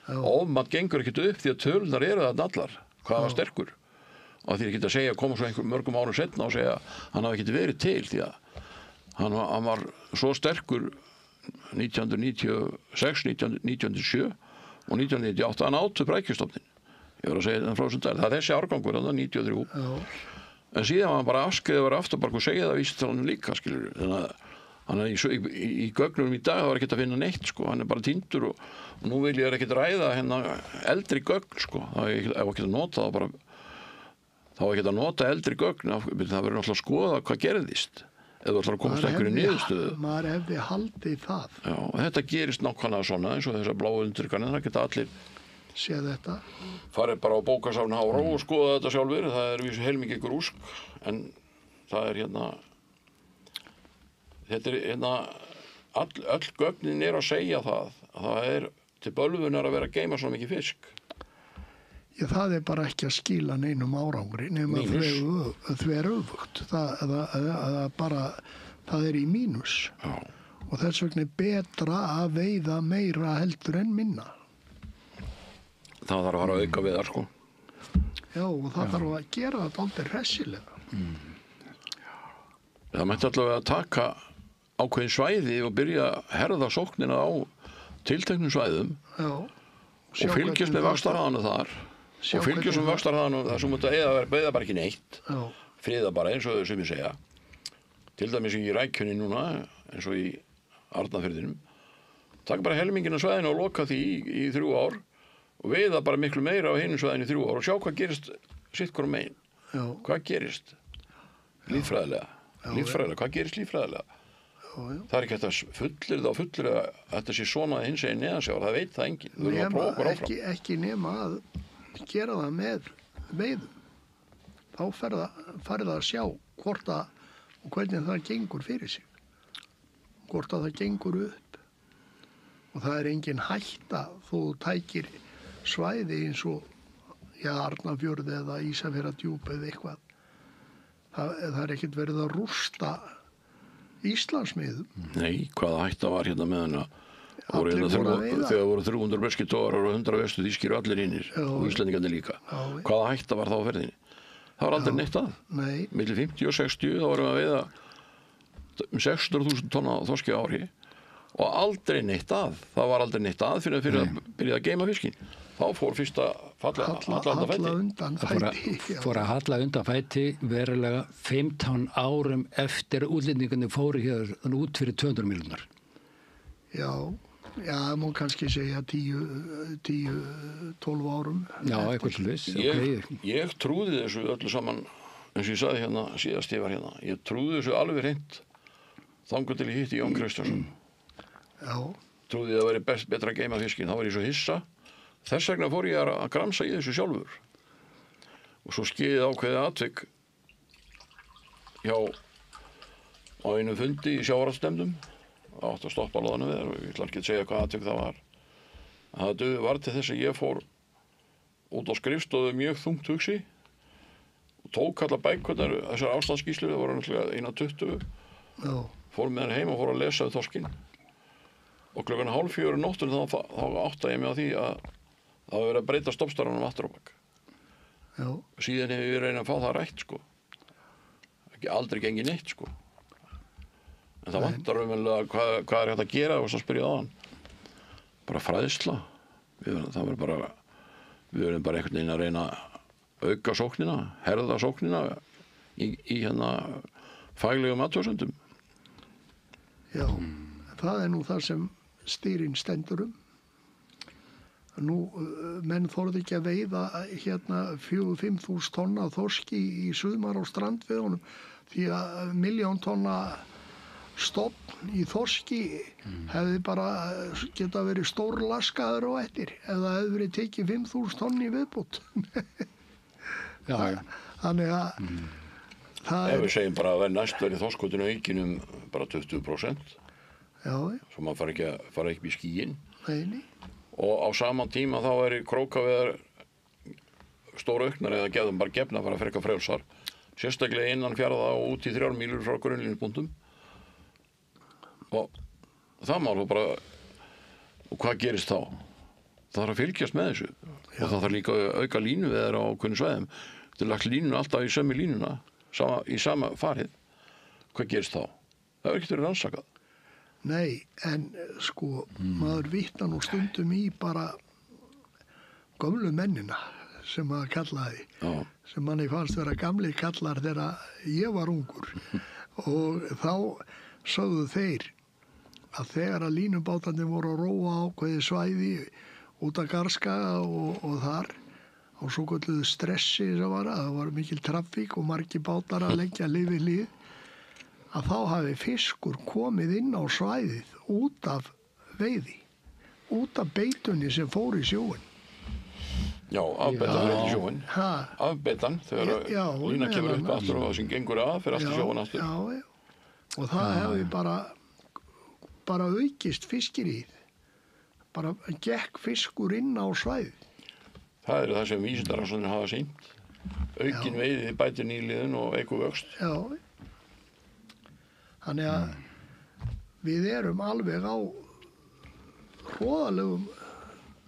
Ofmat gengur ekkert upp því að tölunar eru þarna allar hvað var sterkur og því ekki að segja, koma svo mörgum árum setna og segja hann hafi ekki verið til því að hann var svo sterkur 1996, 1997 og 1998 hann átu brækjustofnin. Ég var að segja þetta frá þessum dag. Það er þessi árgangur hann 93. En síðan var hann bara afskrifaður aftur bara og segja það vísitalanum líka skilur. Þannig að Þannig að í gögnum í dag var ekkert að finna neitt, sko. Hann bara týndur og nú vil ég ekkert ræða hérna eldri gögn, sko. Það er ekki að nota það bara, þá er ekki að nota eldri gögn, það verður náttúrulega að skoða hvað gerðist. Eða þú ætlar að komast einhverju niðurstöðu. Maður hefði haldið það. Já, og þetta gerist nákvæmlega svona, eins og þessar bláu undirkanir, það geta allir séð þetta. Farið bara á bókasafn Háró og skoða þetta sjálfur, það er vísu heilmikið grúsk, en það er hérna, þetta er hérna, öll gögnin að segja það, að það er til bölvunar að vera að geyma svona mikið fisk. Já, það er bara ekki að skila neinum árangri nema þveröfugt. Það er í mínus. Já. Og þess vegna er betra að veiða meira heldur en minna. Það þarf að fara að auka við það, sko. Já, og það þarf að gera þetta aldrei hressilega. Það mætti allavega að taka ákveðin svæði og byrja að herða sóknina á tilteknum svæðum. Já. Og fylgjast með vaxtarhraðanum þar. Og fylgjast með vaxtarhraðanum þar sem þetta veiða bara ekki neitt. Já. Friða bara eins og þau sem ég segja. Til dæmis í Rækjunni núna, eins og í Arnarfirðinum. Taka bara helmingina svæðinu og loka því í 3 ár og veiða bara miklu meira á hinu svæðinu í 3 ár og sjá hvað gerist sitt hvorum megin. Já. Hvað gerist líffræðilega? Líffræðilega, hvað gerist líffræðilega? Já. Það er ekki hægt að fullyrða að þetta sé svona hins eginn neðansjávar, það veit það enginn. Við verðum að prófa okkur áfram. Ekki nema að gera það með veiðum. Þá farið að sjá hvort að og hvernig það gengur fyrir sig. Hvort að það gengur upp. Og það er engin hætta þó þú tækir svæði eins og Arnarfjörð eða Ísafjarðardjúp eða eitthvað. Það er ekkert verið að rústa Íslandsmiðum. Nei, hvaða hætta var hérna með hana? Allir voru að veiða. Þegar voru 300 breskir togarar og 100 vestu þýskir og allir hinnir og Íslendingarnir líka. Já. Hvaða hætta var þá á ferðinni? Það var aldrei neitt að. Nei. Milli 50 og 60 þá vorum við að veiða 600.000 tonna þorski á ári og aldrei neitt að. Það var aldrei neitt að fyrir að byrja að geyma fiskinn. Þá fór fyrst að halla undan fæti. Fór að halla undan fæti verulega 15 árum eftir að útlendingarnir fóru hér út fyrir 200 miljonar. Já, það má kannski segja 10-12 árum. Já, eitthvað svoleiðis. Ég trúði þessu öllu saman, eins og ég sagði hérna síðast ég var hérna. Ég trúði þessu alveg hreint þangað til ég hitti Jón Kristjánsson. Já. Trúði að það væri betra að geyma fiskinn. Þá var ég svo hissa. Þess vegna fór ég að gramsa í þessu sjálfur. Og svo skeiði ákveðið atvik á einu fundi í sjávarútvegsnefndum. Það átti að stoppa loðanu við og ég ætla ekki að segja hvað atvik það var. Það var til þess að ég fór út á skrifstofu mjög þungt hugsi og tók allar bækurnar, þessar ástandsskýrslur, það voru náttúrulega 1:20. Já. Fór með hann heim og fór að lesa við þorskinn. Og klukkan 3:30 nóttunni þá áttaði ég mig á því að það var verið að breyta stoppstarfanum aftur á bak. Já. Síðan hef ég reynið að fá það rætt, sko. Ekki aldrei gengið neitt, sko. En það vantar raunverulega hvað er hægt að gera og svo spyrja á hann. Bara fræðsla. Við verðum bara einhvern veginn að reyna að auka sóknina, herða sóknina í hérna faglegum athugasemdum. Já, það er nú það sem stýrin stendur um. Nú, menn þorði ekki að veiða hérna 4-5.000 tonna þorski í sumar á strandveiðunum því að 1.000.000 tonna stofn í þorski hefði bara geta verið stórlaskaður á eftir ef það hefði verið tekið 5.000 tonni í viðbót. Já. Þannig að það Ef við segjum bara að næst verið þorskotinu aukinum bara 20%. Já. Svo maður fara ekki í skíin. Nei. Og á sama tíma þá er krókaveðar stóra auknar eða bara gefna bara frekar frjálsar. Sérstaklega innan fjarða og út í 3 mílur frá grunnlínubúndum. Og það má bara, og hvað gerist þá? Það þarf að fylgjast með þessu. Já. Og það þarf líka að auka línuveðar á kunni svæðum. Það er lagt línuna alltaf í sömu línuna, í sama farið. Hvað gerist þá? Það er ekkert verið rannsakað. Nei, en sko, maður vitna nú stundum í bara gömlu mennina sem maður kallaði. Já. Sem manni fannst vera gamli kallar þegar ég var ungur. Og þá sögðu þeir að þegar að línubátarnir voru að róa ákveði svæði út af Garðskaga og þar á svo kölluðu stressi sem það var mikil trafík og margir bátar að leggja hlið við hlið, að þá hafi fiskur komið inn á svæðið út af veiði, út af beitunni sem fór í sjóin. Já, afbeitan fyrir í sjóin. Afbeitan, þegar lína kemur upp aftur og það sem gengur af fyrir aftur sjóin aftur. Já, og það hefði bara aukist fiskirið. Bara gekk fiskur inn á svæðið. Það er það sem vísindarannsóknir hafa sýnt. Aukin veiði bætir nýliðun og eykur vöxt. Já. Þannig að við erum alveg á hroðalegum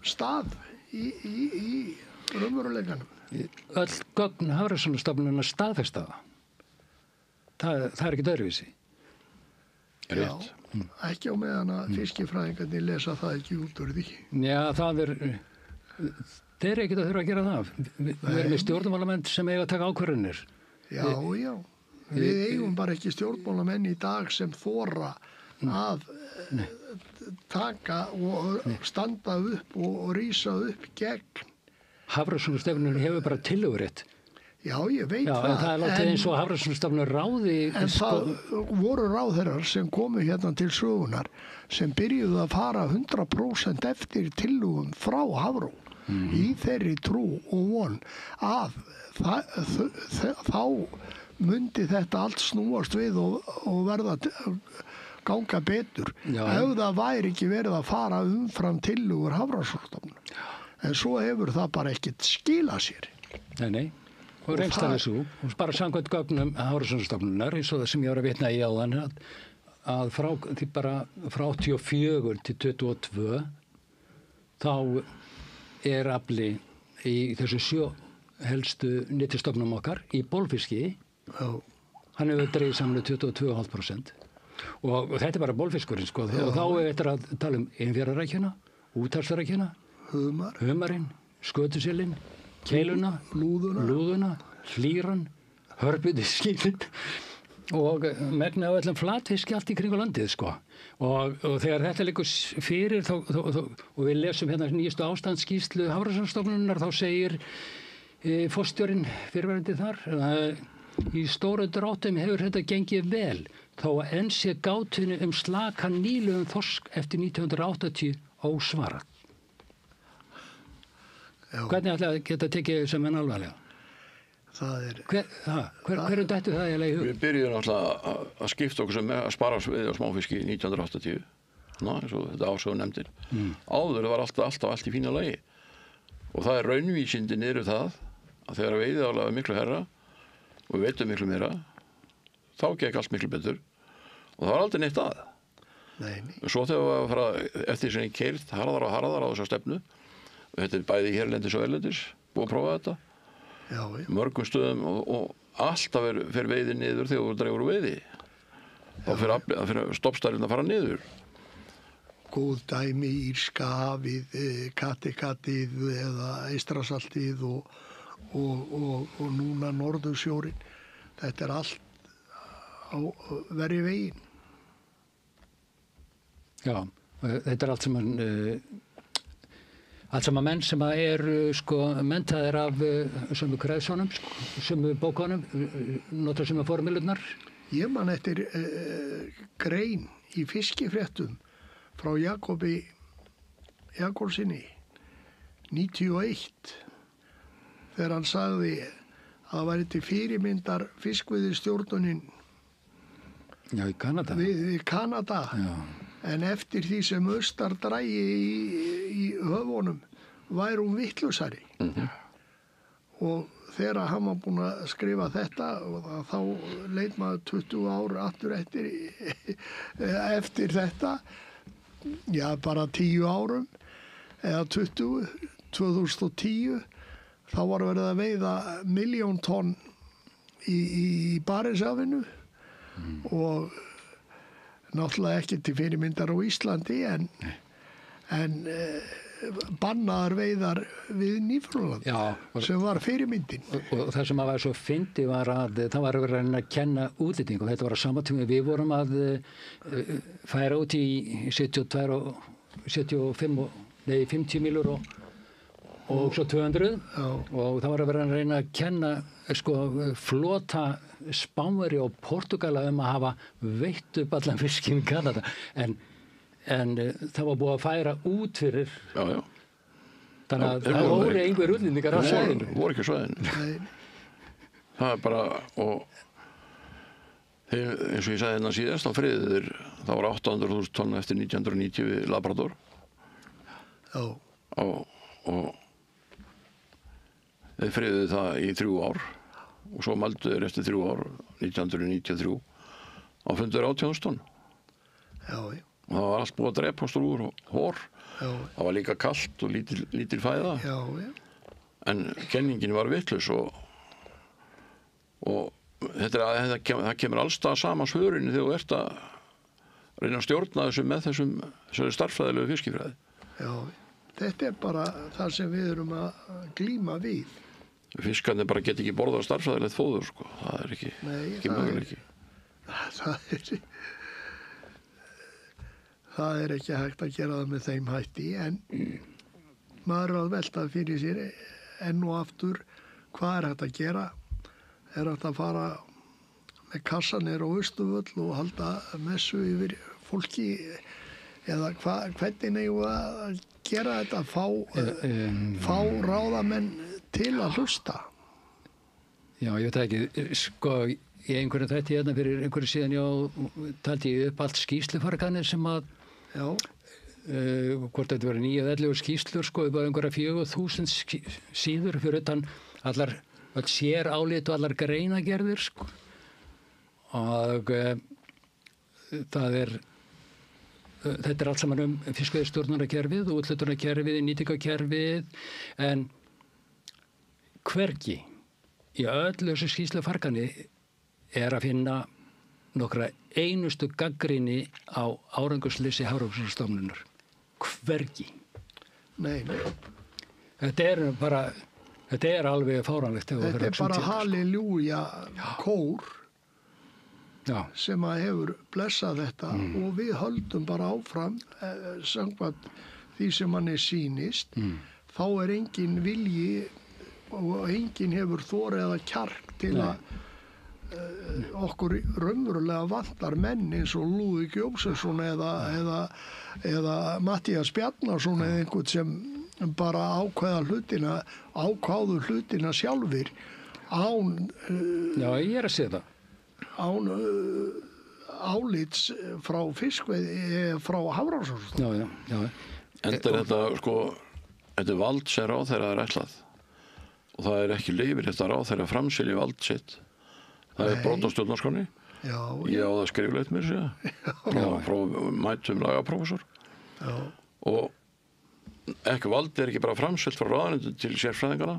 stað í raunveruleikanum. Öll gögn Hafrannsóknastofnunar staðfesta það. Það er ekki öðruvísi. Rétt. Já, ekki á meðan að fiskifræðingarnir lesa það ekki út úr því. Já, þeir eru ekki að þurfa að gera það. Við erum með stjórnmálamenn sem eiga að taka ákvörðunir. Já. Við eigum bara ekki stjórnmálamenn í dag sem þora að taka og standa upp og rísa upp gegn. Hafrannsóknastofnunin hefur bara tillögurétt. Já, ég veit það. En það er látið eins og Hafrannsóknastofnun ráði. En það voru ráðherrar sem komu hérna til sögunar sem byrjuðu að fara 100% eftir tillögum frá Hafró í þeirri trú og von að þá myndi þetta allt snúast við og verða ganga betur. Ef það væri ekki verið að fara umfram tillögur Hafrannsóknastofnunar. En svo hefur það bara ekkert skilað sér. Nei. Og reynslan svo, og bara samkvæmt gögnum Hafrannsóknastofnunar, eins og það sem ég var að vitna í áðan, að frá 84 til 22 þá er afli í þessu helstu nytjastofnum okkar í bolfiski. Hann hefur dreigð saman 22,5%. Og þetta er bara bolfiskurinn, sko. Og þá er þetta að tala um einfjararækjuna, úthafsrækjuna, humarinn, skötusillinn, keiluna, lúðuna, hlýran, hörpudiskilinn og megna á öllum flatfiski allt í kringu landið, sko. Og þegar þetta liggur fyrir og við lesum hérna nýjastu ástandsskýrslu Hafrannsóknastofnunar, þá segir forstjórinn fyrirverandi þar í stóru dráttum hefur þetta gengið vel þó að enn sé gátunni slaka nýlegum þorsk eftir 1980 ósvarað. Hvernig ætlaði að geta tekið sem enn alvarlega? Það er... Hverjum dættu það eiginlega í hug? Við byrjuðum alltaf að skipta okkur sem að spara við á smáfiski 1980. Eins og þetta ásögu nefndir. Áður var alltaf allt í fína lagi. Og það er raunvísindi niður það að þegar veiðiálag er miklu herra og við veitum miklu meira, þá gekk allt miklu betur. Og það var aldrei neitt að. Nei. Svo þegar við að fara eftir sem ég keyrt harðar og harðar á þessa stefnu, og þetta er bæði hérlendis og erlendis, búið að prófa þetta. Já. Mörgum stöðum og alltaf fer veiði niður þegar þú dregur úr veiði. Þá fer stoppstærinn að fara niður. Góð dæmi Írskahafið, Kattegatið eða Eystrasaltið og núna Norðursjórinn. Þetta er allt á verri veginn. Já, þetta er allt sem menn sem eru menntaðir af sömu kreðsónum, sömu bókunum, nota sömu formúlurnar. Ég man eftir grein í fiskifréttum frá Jakobi Jakobsinni 91 þegar hann sagði að það væri til fyrirmyndar fiskveiðistjórnunin í Kanada. Við Kanada. Já. En eftir því sem austar drægi í höfunum væri hún vittlusari. Og þegar hann var búinn að skrifa þetta þá leit maður 20 ár aftur eftir þetta, já bara 10 árum eða 2010 þá var verið að veiða 1 milljón tonn í Barentshafinu og náttúrulega ekki til fyrirmyndar á Íslandi en bannaðar veiðar við Nýfundnaland sem var fyrirmyndin. Og það sem var svo fyndi var að það var að vera að kenna útlendingum. Þetta var á sama tíma við vorum að færa út í 72 og 75 nei 50 mílur og svo 200 og það var að vera að reyna að kenna sko flota Spánverja og Portugala að hafa veitt upp allan fiskinn í Kanada en það var búið að færa út fyrir þannig að það voru einhver útlendingar á svæðinu voru ekki svæðinu það bara og þeir, eins og ég sagði hérna síðast á friðir það voru 800.000 tonn eftir 1990 við Labrador og þeir friðuðu það í 3 ár og svo mældu þeir eftir 3 ár 1993 á fundur 18.000 tonn og það var allt búið að drepast úr hór það var líka kalt og lítil fæða en kenningin var vitlaus og það kemur allstað sama svörinni þegar þú ert að reyna að stjórna þessu með þessari starffræðilegu fiskifræði þetta bara það sem við erum að glíma við fiskarnir bara get ekki borðað starffræðilegt fóður sko. Það er ekki möguleiki það er ekki hægt að gera það með þeim hætti en maður er að velta fyrir sér enn og aftur hvað er hægt að gera er hægt að fara með kassanir á Austurvöll og halda messu yfir fólki eða hvernig eigum við að gera þetta fá ráðamenn til að hlusta Já, ég veit ekki sko í einhverjum þætti hérna fyrir einhverju síðan taldi ég upp allt skýrslufarkanir sem að hvort þetta verið 9 eða 11 skýrslur sko upp á einhverja 4.000 síður fyrir utan öll sér álit og allar greinagerðir sko og þetta er allt saman fiskveiðistjórnunarkerfið og úthlutunarkerfið, nýtingarkerfið en hvergi í öllu þessu skýrslufarkani er að finna nokkra einustu gagnrýni á árangursleysi Hafrannsóknastofnunar. Hvergi. Nei. Þetta er alveg fáránlegt. Þetta er bara halleluja kór sem að hefur blessað þetta og við höldum bara áfram samkvæmt því sem manni sýnist þá er engin vilji og engin hefur þorið eða kjark til að okkur raunverulega vantar menn eins og Lúðvík Jósefsson eða Matthías Bjarnason eða einhvern sem bara ákváðu hlutina sjálfir án Já, ég er að segja það án álits frá fiskveiði frá Hafrannsóknastofnun. Já. Enda er þetta sko þetta er vald sem ráðherra er ætlað og það er ekki leyfir þetta ráðherra framselja vald sitt. Það er brot á stjórnarskránni. Ég á það skriflegt mér frá mætum lagaprófessor. Og ekki vald er ekki bara framselt frá ráðuneytinu til sérfræðingana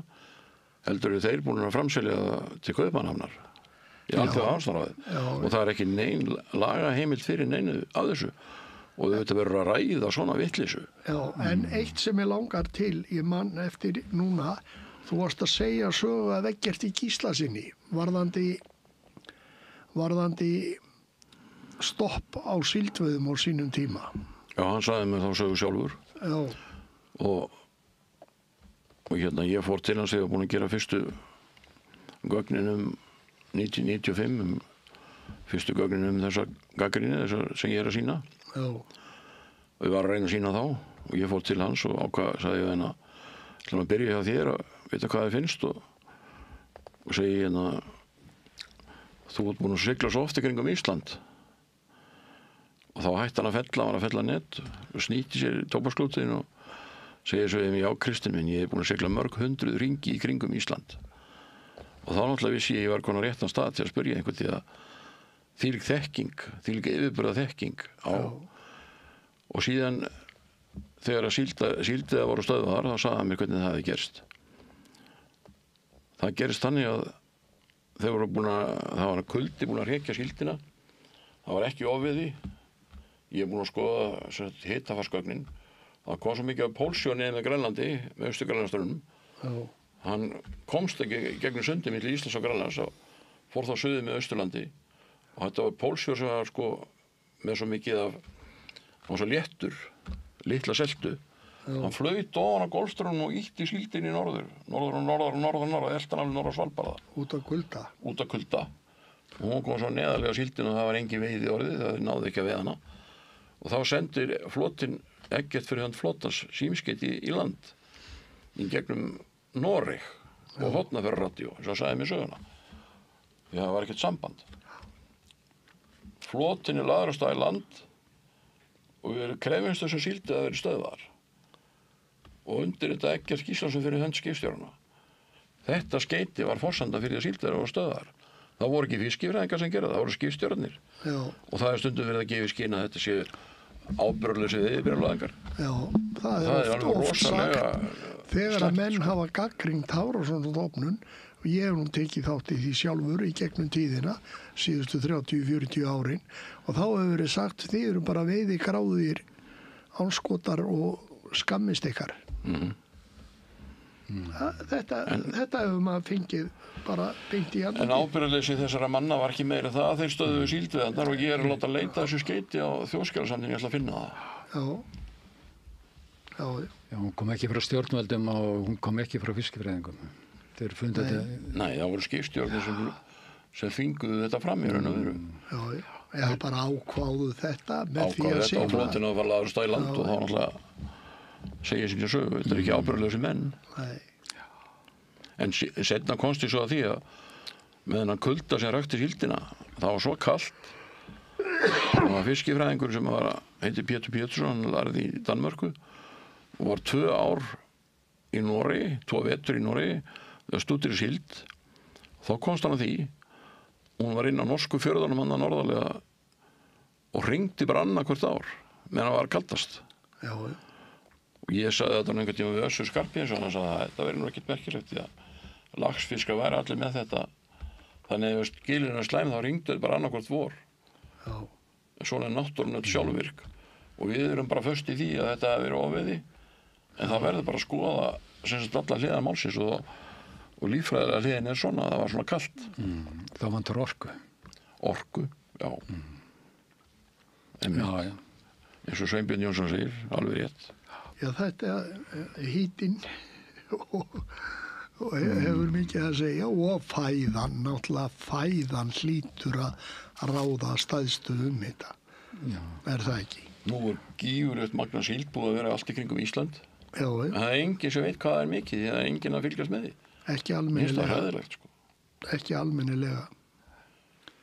heldur þeir búin að framselja það til Kaupmannahafnar. Í Alþjóðahafsráðið og það er ekki nein lagaheimild fyrir neinu af þessu og þetta verður að ræða svona vitleysu. En eitt sem ég langar til, ég man eftir núna, þú varst að segja sögu að Eggert í Gíslasyni varðandi stopp á síldveiðum á sínum tíma. Já, hann sagði mér þá sögu sjálfur. Og hérna ég fór til hans þegar ég var búin að gera fyrstu gögnin 1995 fyrstu gögnin þessa gagnrýni sem ég er að sýna og ég var að reyna að sýna þá og ég fór til hans og sagði ég hérna ætlum að byrja hjá þér að vita hvað þið finnst og segi hérna þú ert búin að sigla svo oft í kringum Ísland og þá hætti hann að fella net og snýtti sér í tóbaksklútin og segi svo já Kristinn minn ég er búin að sigla mörg 100 ringi í kringum Ísland og þá náttúrulega vissi ég var konar réttan stað til að spyrja einhvern því að þvílík þekking, þvílík yfirburða þekking á og síðan þegar að síldið voru stöðvaðar þá sagði hann mér hvernig það hefði gerst. Það gerist þannig að þeir voru það var kuldi búin að hrekja síldina það var ekki ofviði ég er búin að skoða hitafarsgögnin það kom svo mikið af pólsjó niður með Grænlandi, með Austur-Grænlandsströndum. Já. Hann komst ekki gegnum sundi milli Íslands og Grænlands og fór þá suður með Austurlandi og þetta var pólsjó sem var sko með svo mikið af, hann var svo léttur, litla seltu. Hann flaut ofan á Golfstraumnum og ýtti síldinni í norður, elti hann alveg norður Svalbarða. Út af kulda. Út af kulda. Og hún kom svo neðarlega síldin og það var engin veiði orðið, það náði ekki að veiða hana. Og þá sendir flotinn Eggert fyrir hönd flotans símskeyti í land í gegnum Noreg og Hornafjarðarradio, eins og sagði mér söguna. Því það var ekkert samband. Flotinn lagður af stað í land og við krefumst þessum síldi að vera stöðvar. Og undir þetta Eggert Gíslason fyrir hönd skipstjórana. Þetta skeyti var forsenda fyrir að síldar og stöðar. Það voru ekki fiskifræðingar sem gera það voru skipstjórnir. Já. Og það stundum verið að gefa í skyn að þetta séu ábyrgðarlausir veiðibifreiðalagangar. Já, það er oft sagt þegar að menn hafa gagnrýnt Hafrannsóknastofnun og ég hef nú tekið þátt í því sjálfur í gegnum tíðina síðustu 30-40 árin og þá hefur verið sagt þið eru bara veiðigráðir anskotar og skammist ykkar. Þetta hefur maður fengið bara beint í andlitið. En ábyrgðarleysi þessara manna var ekki meira það að þeir stöðuðu síldveiðarnar og ég er að láta leita þessu skeyti á Þjóðskjalasafninu, ég ætla að finna það. Já, hún kom ekki frá stjórnvöldum og hún kom ekki frá fiskifræðingum. Þeir fundið þetta. Nei, það voru skipstjórnir sem þvinguðu þetta fram í raun og veru. Já, eða bara ákváðu þetta með því að segja. Ákváðu þetta og flotinu var lagður af stað í land og þá náttúrulega segja sín sögu, þetta er ekki ábyrgðarlausi menn. Nei. En seinna komst ég svo að því að með þennan kulda sem rakti síldina, það var svo kalt. Það var fiskifræðingur sem heiti Pétur Pétursson, lærði í Danmörku og var 2 ár í Noregi, 2 vetur í Noregi, þegar stúddir í síld. Þá komst hann að því, hún var inn á norsku fjörðunum hann norðarlega og hringdi bara annað hvert ár, meðan það var kaldast. Já. Og ég sagði þetta einhvern tíma við Össur Skarphéðinsson, hann sagði að þetta verður nú ekkert merkilegt því að laxfiskar væri allir með þetta. Þannig ef skilirinn er slæm þá hringdi þetta bara annað hvert vor. Já. Svona er náttúran öll sjálfvirk og við erum bara föst í því að þetta hefur verið ofveiði en það verður bara að skoða sem sagt alla hliðar málsins og líffræðilega hliðin er svona, það var svona kalt. Þá vantar orku. Orku, já. Já. Eins og Sveinbjörn Jónsson segir, alveg rétt. Já, þetta hítinn og hefur mikið að segja og fæðan, náttúrulega fæðan hlýtur að ráða stæðstu þetta. Já. Er það ekki? Nú er gífurlegt magna síld búið að vera allt í kringum Ísland. Já. En það er enginn sem veit hvað það er mikið, því það er enginn að fylgjast með því. Ekki almennilega. Það er hræðilegt, sko. Ekki almennilega.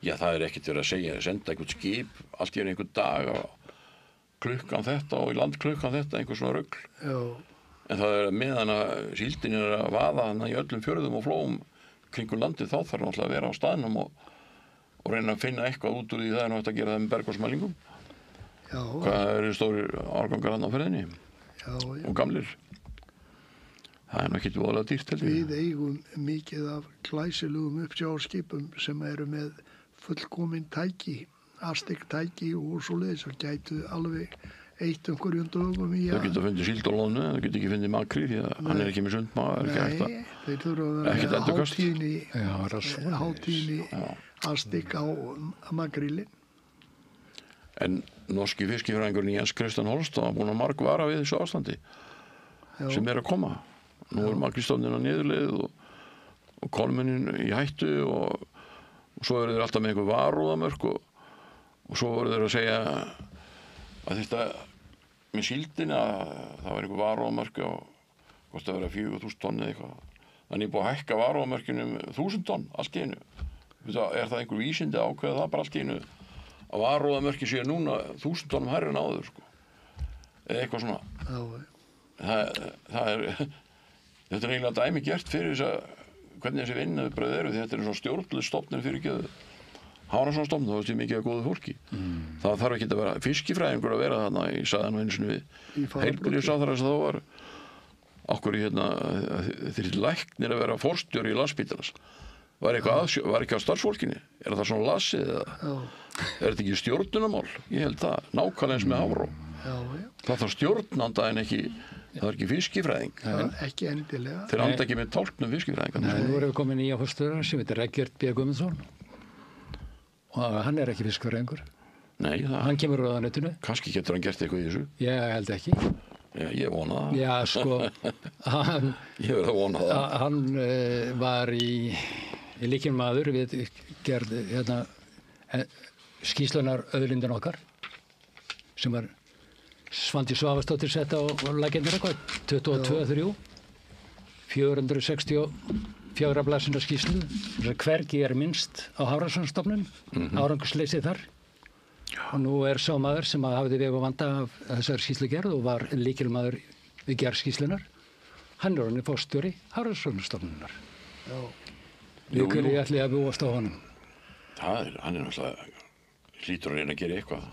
Já, það er ekkert verið að segja, senda einhvern skip, allt í einhvern dag og klukkan þetta og í land klukkan þetta, einhver svona rugl. Já. En það er meðan að síldin er að vaða hana í öllum fjörðum og flóum kringum landið, þá þarf náttúrulega að vera á staðnum og reyna að finna eitthvað út úr því það er náttúrulega að gera það með bergvatnsmælingum. Já. Hvað eru stórir árgangar hann á ferðinni? Já. Og gamlir. Það er nú ekkert voðalega dýrt, held ég. Við eigum mikið af glæsilegum uppsjávarskipum sem eru með fullkomin tæki, astiktæki og svoleiðis og gætu alveg eitt einhverjum dögum í Þau geta fundið síld á loðnu, þau geta ekki fundið makríl því að hann er ekki með sundmaga, er ekki hægt að... Nei, þeir þurfa að vera með hátíðni astik á makrílin. En norski fiskifræðingurinn Jens Christian Holst var búinn að margvara við þessu ástandi sem er að koma. Nú er makrílstofninn á niðurleið og kolmunnin í hættu og svo eru þeir alltaf með einhver varúðamörk og svo voru þeir að segja að þetta með síldina það var einhver varúðamörk á hvort það verið 4.000 tonn eða eitthvað. Þannig búið að hækka varúðamörkinu 1.000 tonn allt í einu. Er það einhver vísindi að ákveða það bara allt í einu að varúðamörki séu núna 1.000 tonnum hærri en áður sko. Eða eitthvað svona. Þetta er eiginlega dæmi gert fyrir hvernig þessi vinnubröð eru því þetta er svona stjórnlustofnir fyrir gjöðu. Hafrannsóknastofnun, þá veist ég mikið af góðu fólki. Það þarf ekki að vera fiskifræðingur að vera þarna, ég sagði hann einu sinni við heilbrigðisráðherra sem þá var okkur þeir læknir að vera forstjóri í Landspítalans. Var ekki á starfsfólkinni? Er það svona lasið eða? Er þetta ekki stjórnunarmál? Ég held það, nákvæmlega eins með Hafró. Já, já. Það þarf stjórnanda en ekki, það er ekki fiskifræðing. Ekki endilega. Þeir anda ekki með tálknum fiskifræðingarnir. Nei, nú erum við komin nýja forstjóra sem heitir Eggert B. Guðmundsson og hann er ekki fiskifræðingur. Nei, Hann kemur úr ráðuneytinu. kannski getur hann gert eitthvað í þessu. Ég held ekki. Já, ég vona það. Já, sko, Ég verð að vona það. hann var í lykilmaður við gerð skýrslunar auðlindin okkar sem var Svandís Svavarsdóttir sett á laginnar eitthvað 22-3 464 blaðsina skýrslu hvergi er minnst á Hafrannsóknastofnun árangursleysið þar og nú er sá maður sem hafði veg og vanda af þessar skýrslugerð og var lykilmaður við gerð skýrslunar hann er orðinn forstjóri Hafrannsóknastofnunar við hverju ætli að búast á honum Hann er náttúrulega hlýtur að reyna að gera eitthvað.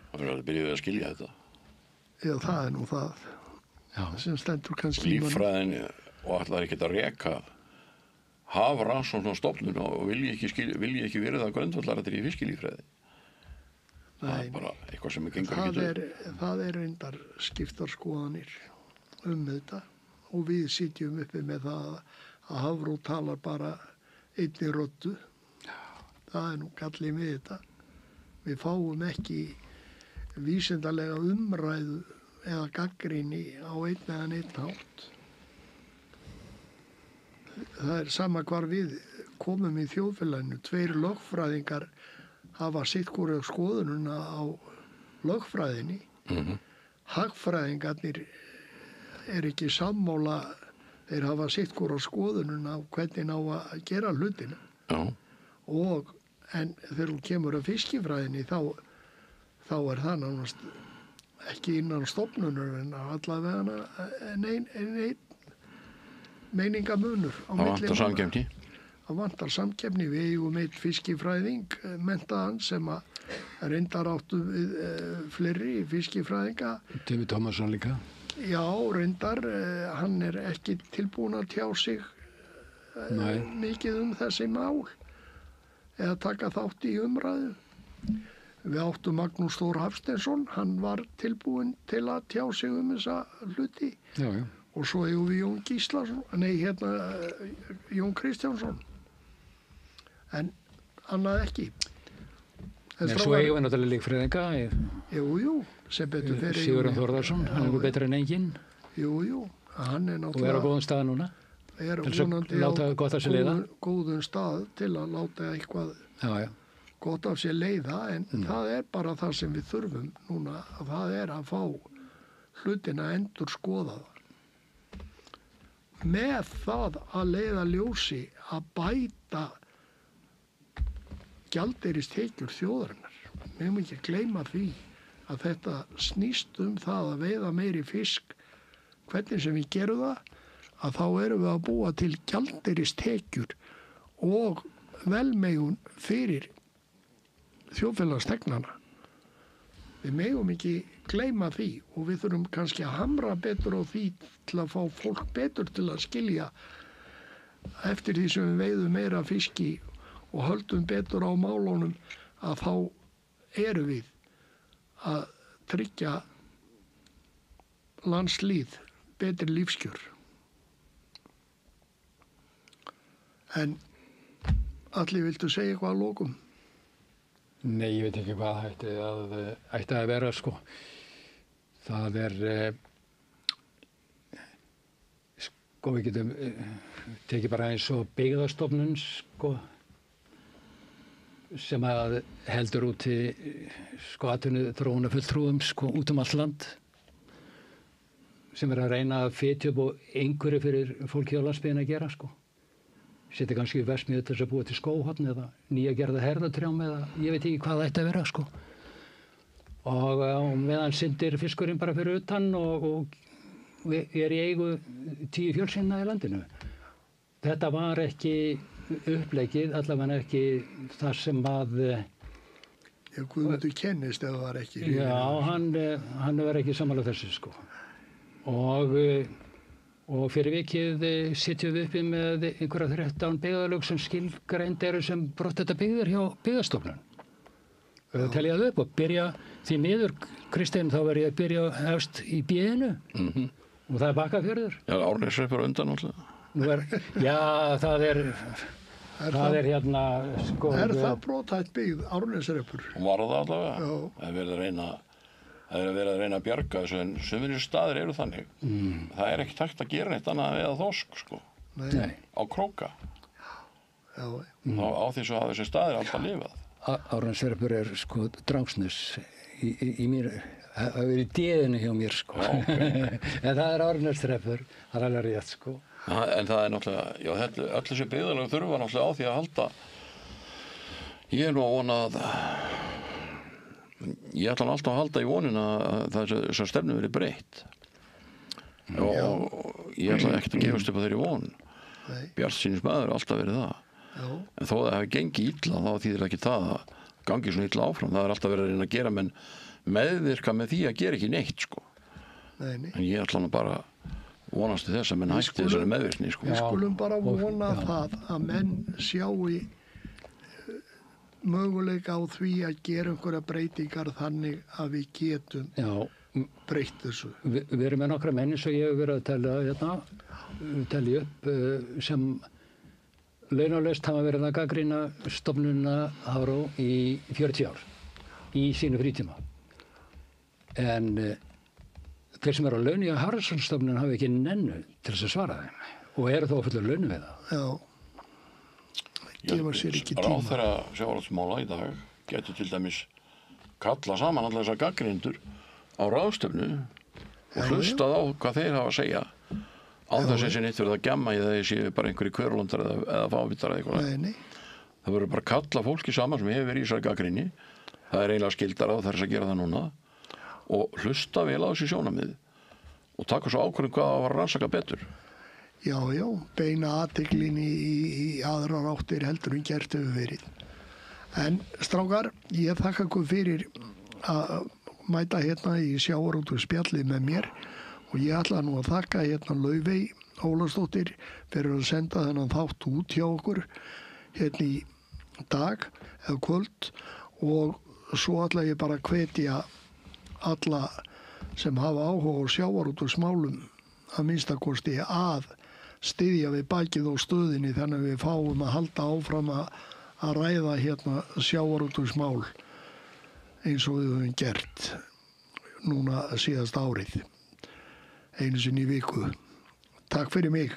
Það fyrir að byrja að skilja þetta. Já, það er nú það sem stendur kannski Líffræðin og ætlar ekki að reka Hafrannsóknastofnun og vilji ekki verið það grundvallarættir í fiskilíffræði. Það er bara eitthvað sem gengur ekki upp. Það er reyndar skiptar skoðanir þetta og við sitjum uppi með það að Hafró talar bara einni röddu. Það er nú gallið með þetta. Við fáum ekki vísindalega umræðu eða gagnrýni á einn eða neitt hátt. Það er sama hvar við komum í þjóðfélaginu. 2 lögfræðingar hafa sitt hvora skoðununa á lögfræðinni. Hagfræðingarnir er ekki sammála, þeir hafa sitt hvora skoðununa á hvernig ná að gera hlutina. Já. En þegar þú kemur að fiskifræðinni þá er það nánast ekki innan stofnunar en allavega einn meiningamunur á milli. Það vantar samkeppni. Það vantar samkeppni. Við eigum einn fiskifræðing menntaðan sem að reyndar áttu við fleiri fiskifræðinga. Tumi Tómasson líka. Já, reyndar. Hann er ekki tilbúin að tjá sig mikið þessi mál eða taka þátt í umræðu. Við áttum Magnús Þór Hafsteinsson, hann var tilbúinn til að tjá sig þessa hluti. Já. Og svo eigum við Jón Gíslason, Jón Kristjánsson. En annað ekki. Svo eigum við náttúrulega líkfræðinga. Jú, sem betur fyrir. Sigurðan Þórðarsson, hann er betur en enginn. Jú, hann er náttúrulega. Og er á góðum stað núna. Er vonandi á góðum stað til að láta eitthvað gott af sér leiða en það er bara það sem við þurfum núna að það er að fá hlutina endur skoðaða með það að leiða ljósi að bæta gjaldeyristekjur þjóðarinnar. Við höfum ekki að gleyma því að þetta snýst það að veiða meiri fisk hvernig sem við gerum það að þá erum við að búa til gjaldeyristekjur og velmegun fyrir þjóðfélagsþegnana. Við megum ekki gleyma því og við þurfum kannski að hamra betur á því til að fá fólk betur til að skilja eftir því sem við veiðum meira fiski og höldum betur á málunum að þá erum við að tryggja landslýð betri lífskjör. En Alli, viltu segja eitthvað að lokum? Nei, ég veit ekki hvað ætti að vera, sko. Það er, sko, við getum tekið bara eins og byggðastofnun, sko, sem að heldur úti, sko, atvinnuþróunarfulltrúum, sko, út allt land, sem er að reyna að fitja upp og einhverju fyrir fólki á landsbyggðinni að gera, sko. Setja kannski í verksmiðju til þess að búa til skóhorn eða nýja gerða herðatrjám eða ég veit ekki hvað það ætti að vera, sko. Og meðan syndir fiskurinn bara fyrir utan og er í eigu 10 fjölskyldna í landinu. Þetta var ekki uppleggið, allavega ekki það sem að... Já, Guðmundur kennist ef það var ekki... Já, hann var ekki sammála þessu, sko. Og fyrir vikið sitjum við uppi með einhverja 13 byggðarlög sem skilgreind eru sem brottætta byggðir hjá Byggðastofnun. telja það upp og byrja því miður, Kristinn, þá verð ég að byrja efst í B-inu og það er Bakkafjörður. Já, Árneshreppur undan alltaf. Já, það er hérna, sko... það brothætt byggð, Árneshreppur? Og var það allavega? Já. Það er verið að reyna að bjarga þessu, en sumir staðir eru þannig. Það er ekkert hægt að gera neitt annað eða þorsk, sko. Nei. Á króka. Já. Á þessu hafa þessi staðir alltaf lifað. Árneshreppur er sko Drangsnes í mér, það er í D-inu hjá mér, sko. Já, okay. En það er Árneshreppur, það er alveg rétt, sko. En það er náttúrulega, já, öll þessi byggðarlög þurfa náttúrulega á því að halda. Ég er nú að vona að ég ætla alltaf að halda í vonina að þessar stefnu verið breytt. Og ég ætla ekkert að gefast upp á þeirri von. Bjartsýnis maður alltaf verið það. Já. En þó að það hefði gengið illa, þá þýðir ekki það að gangi svona illa áfram. Það er alltaf verið að reyna að gera menn meðvirka með því að gera ekki neitt, sko. Nei. En ég ætla nú bara vonast til þess að menn hætti þessari meðvirkni, sko. Við skulum bara vona það að menn sjáu möguleika á því að gera einhverja breytingar þannig að við getum breytt þessu. Við erum með nokkra menn sem ég hef verið að telja upp sem launalaust hafa verið að gagnrýna stofnunina Hafró í 40 ár í sínu frítíma. En þeir sem eru á launi á Hafrannsóknastofnun hafa ekki nennu til þess að svara þeim og eru þó að fulla launu við það. Já. Gefa sér ekki tíma. Ráðherra sjávarútvegsmála í dag getur til dæmis kalla saman alla þessar gagnrýnendur á ráðstefnu og hlustað á hvað þeir hafa að segja án þess að þessi neitt verið að gjamma í það séu bara einhverju kvörlundar eða fávitar eða eitthvað. Nei. Það verður bara að kalla fólki saman sem hefur verið í þessari gagnrýni. Það er eiginlega skyldara og þess að gera það núna og hlusta vel á þessi sjónarmið og taka svo ákvörðum hvað það var að rannsaka betur. Já, beina athyglinni í aðrar áttir heldur en gert hefur verið. En strákar, ég þakka ykkur fyrir að mæta hérna í sjávarútvegsspjallið með mér og ég ætla nú að þakka hérna Laufey Ólafsdóttir fyrir að senda þennan þátt út hjá okkur hérna í dag eða kvöld og svo ætla ég bara að hvetja alla sem hafa áhuga á sjávarútvegsmálum að minnstakosti að styðja við bakið á stöðinni þannig að við fáum að halda áfram að ræða hérna sjávarútvegsmál eins og við höfum gert núna síðast árið einu sinni í viku. Takk fyrir mig.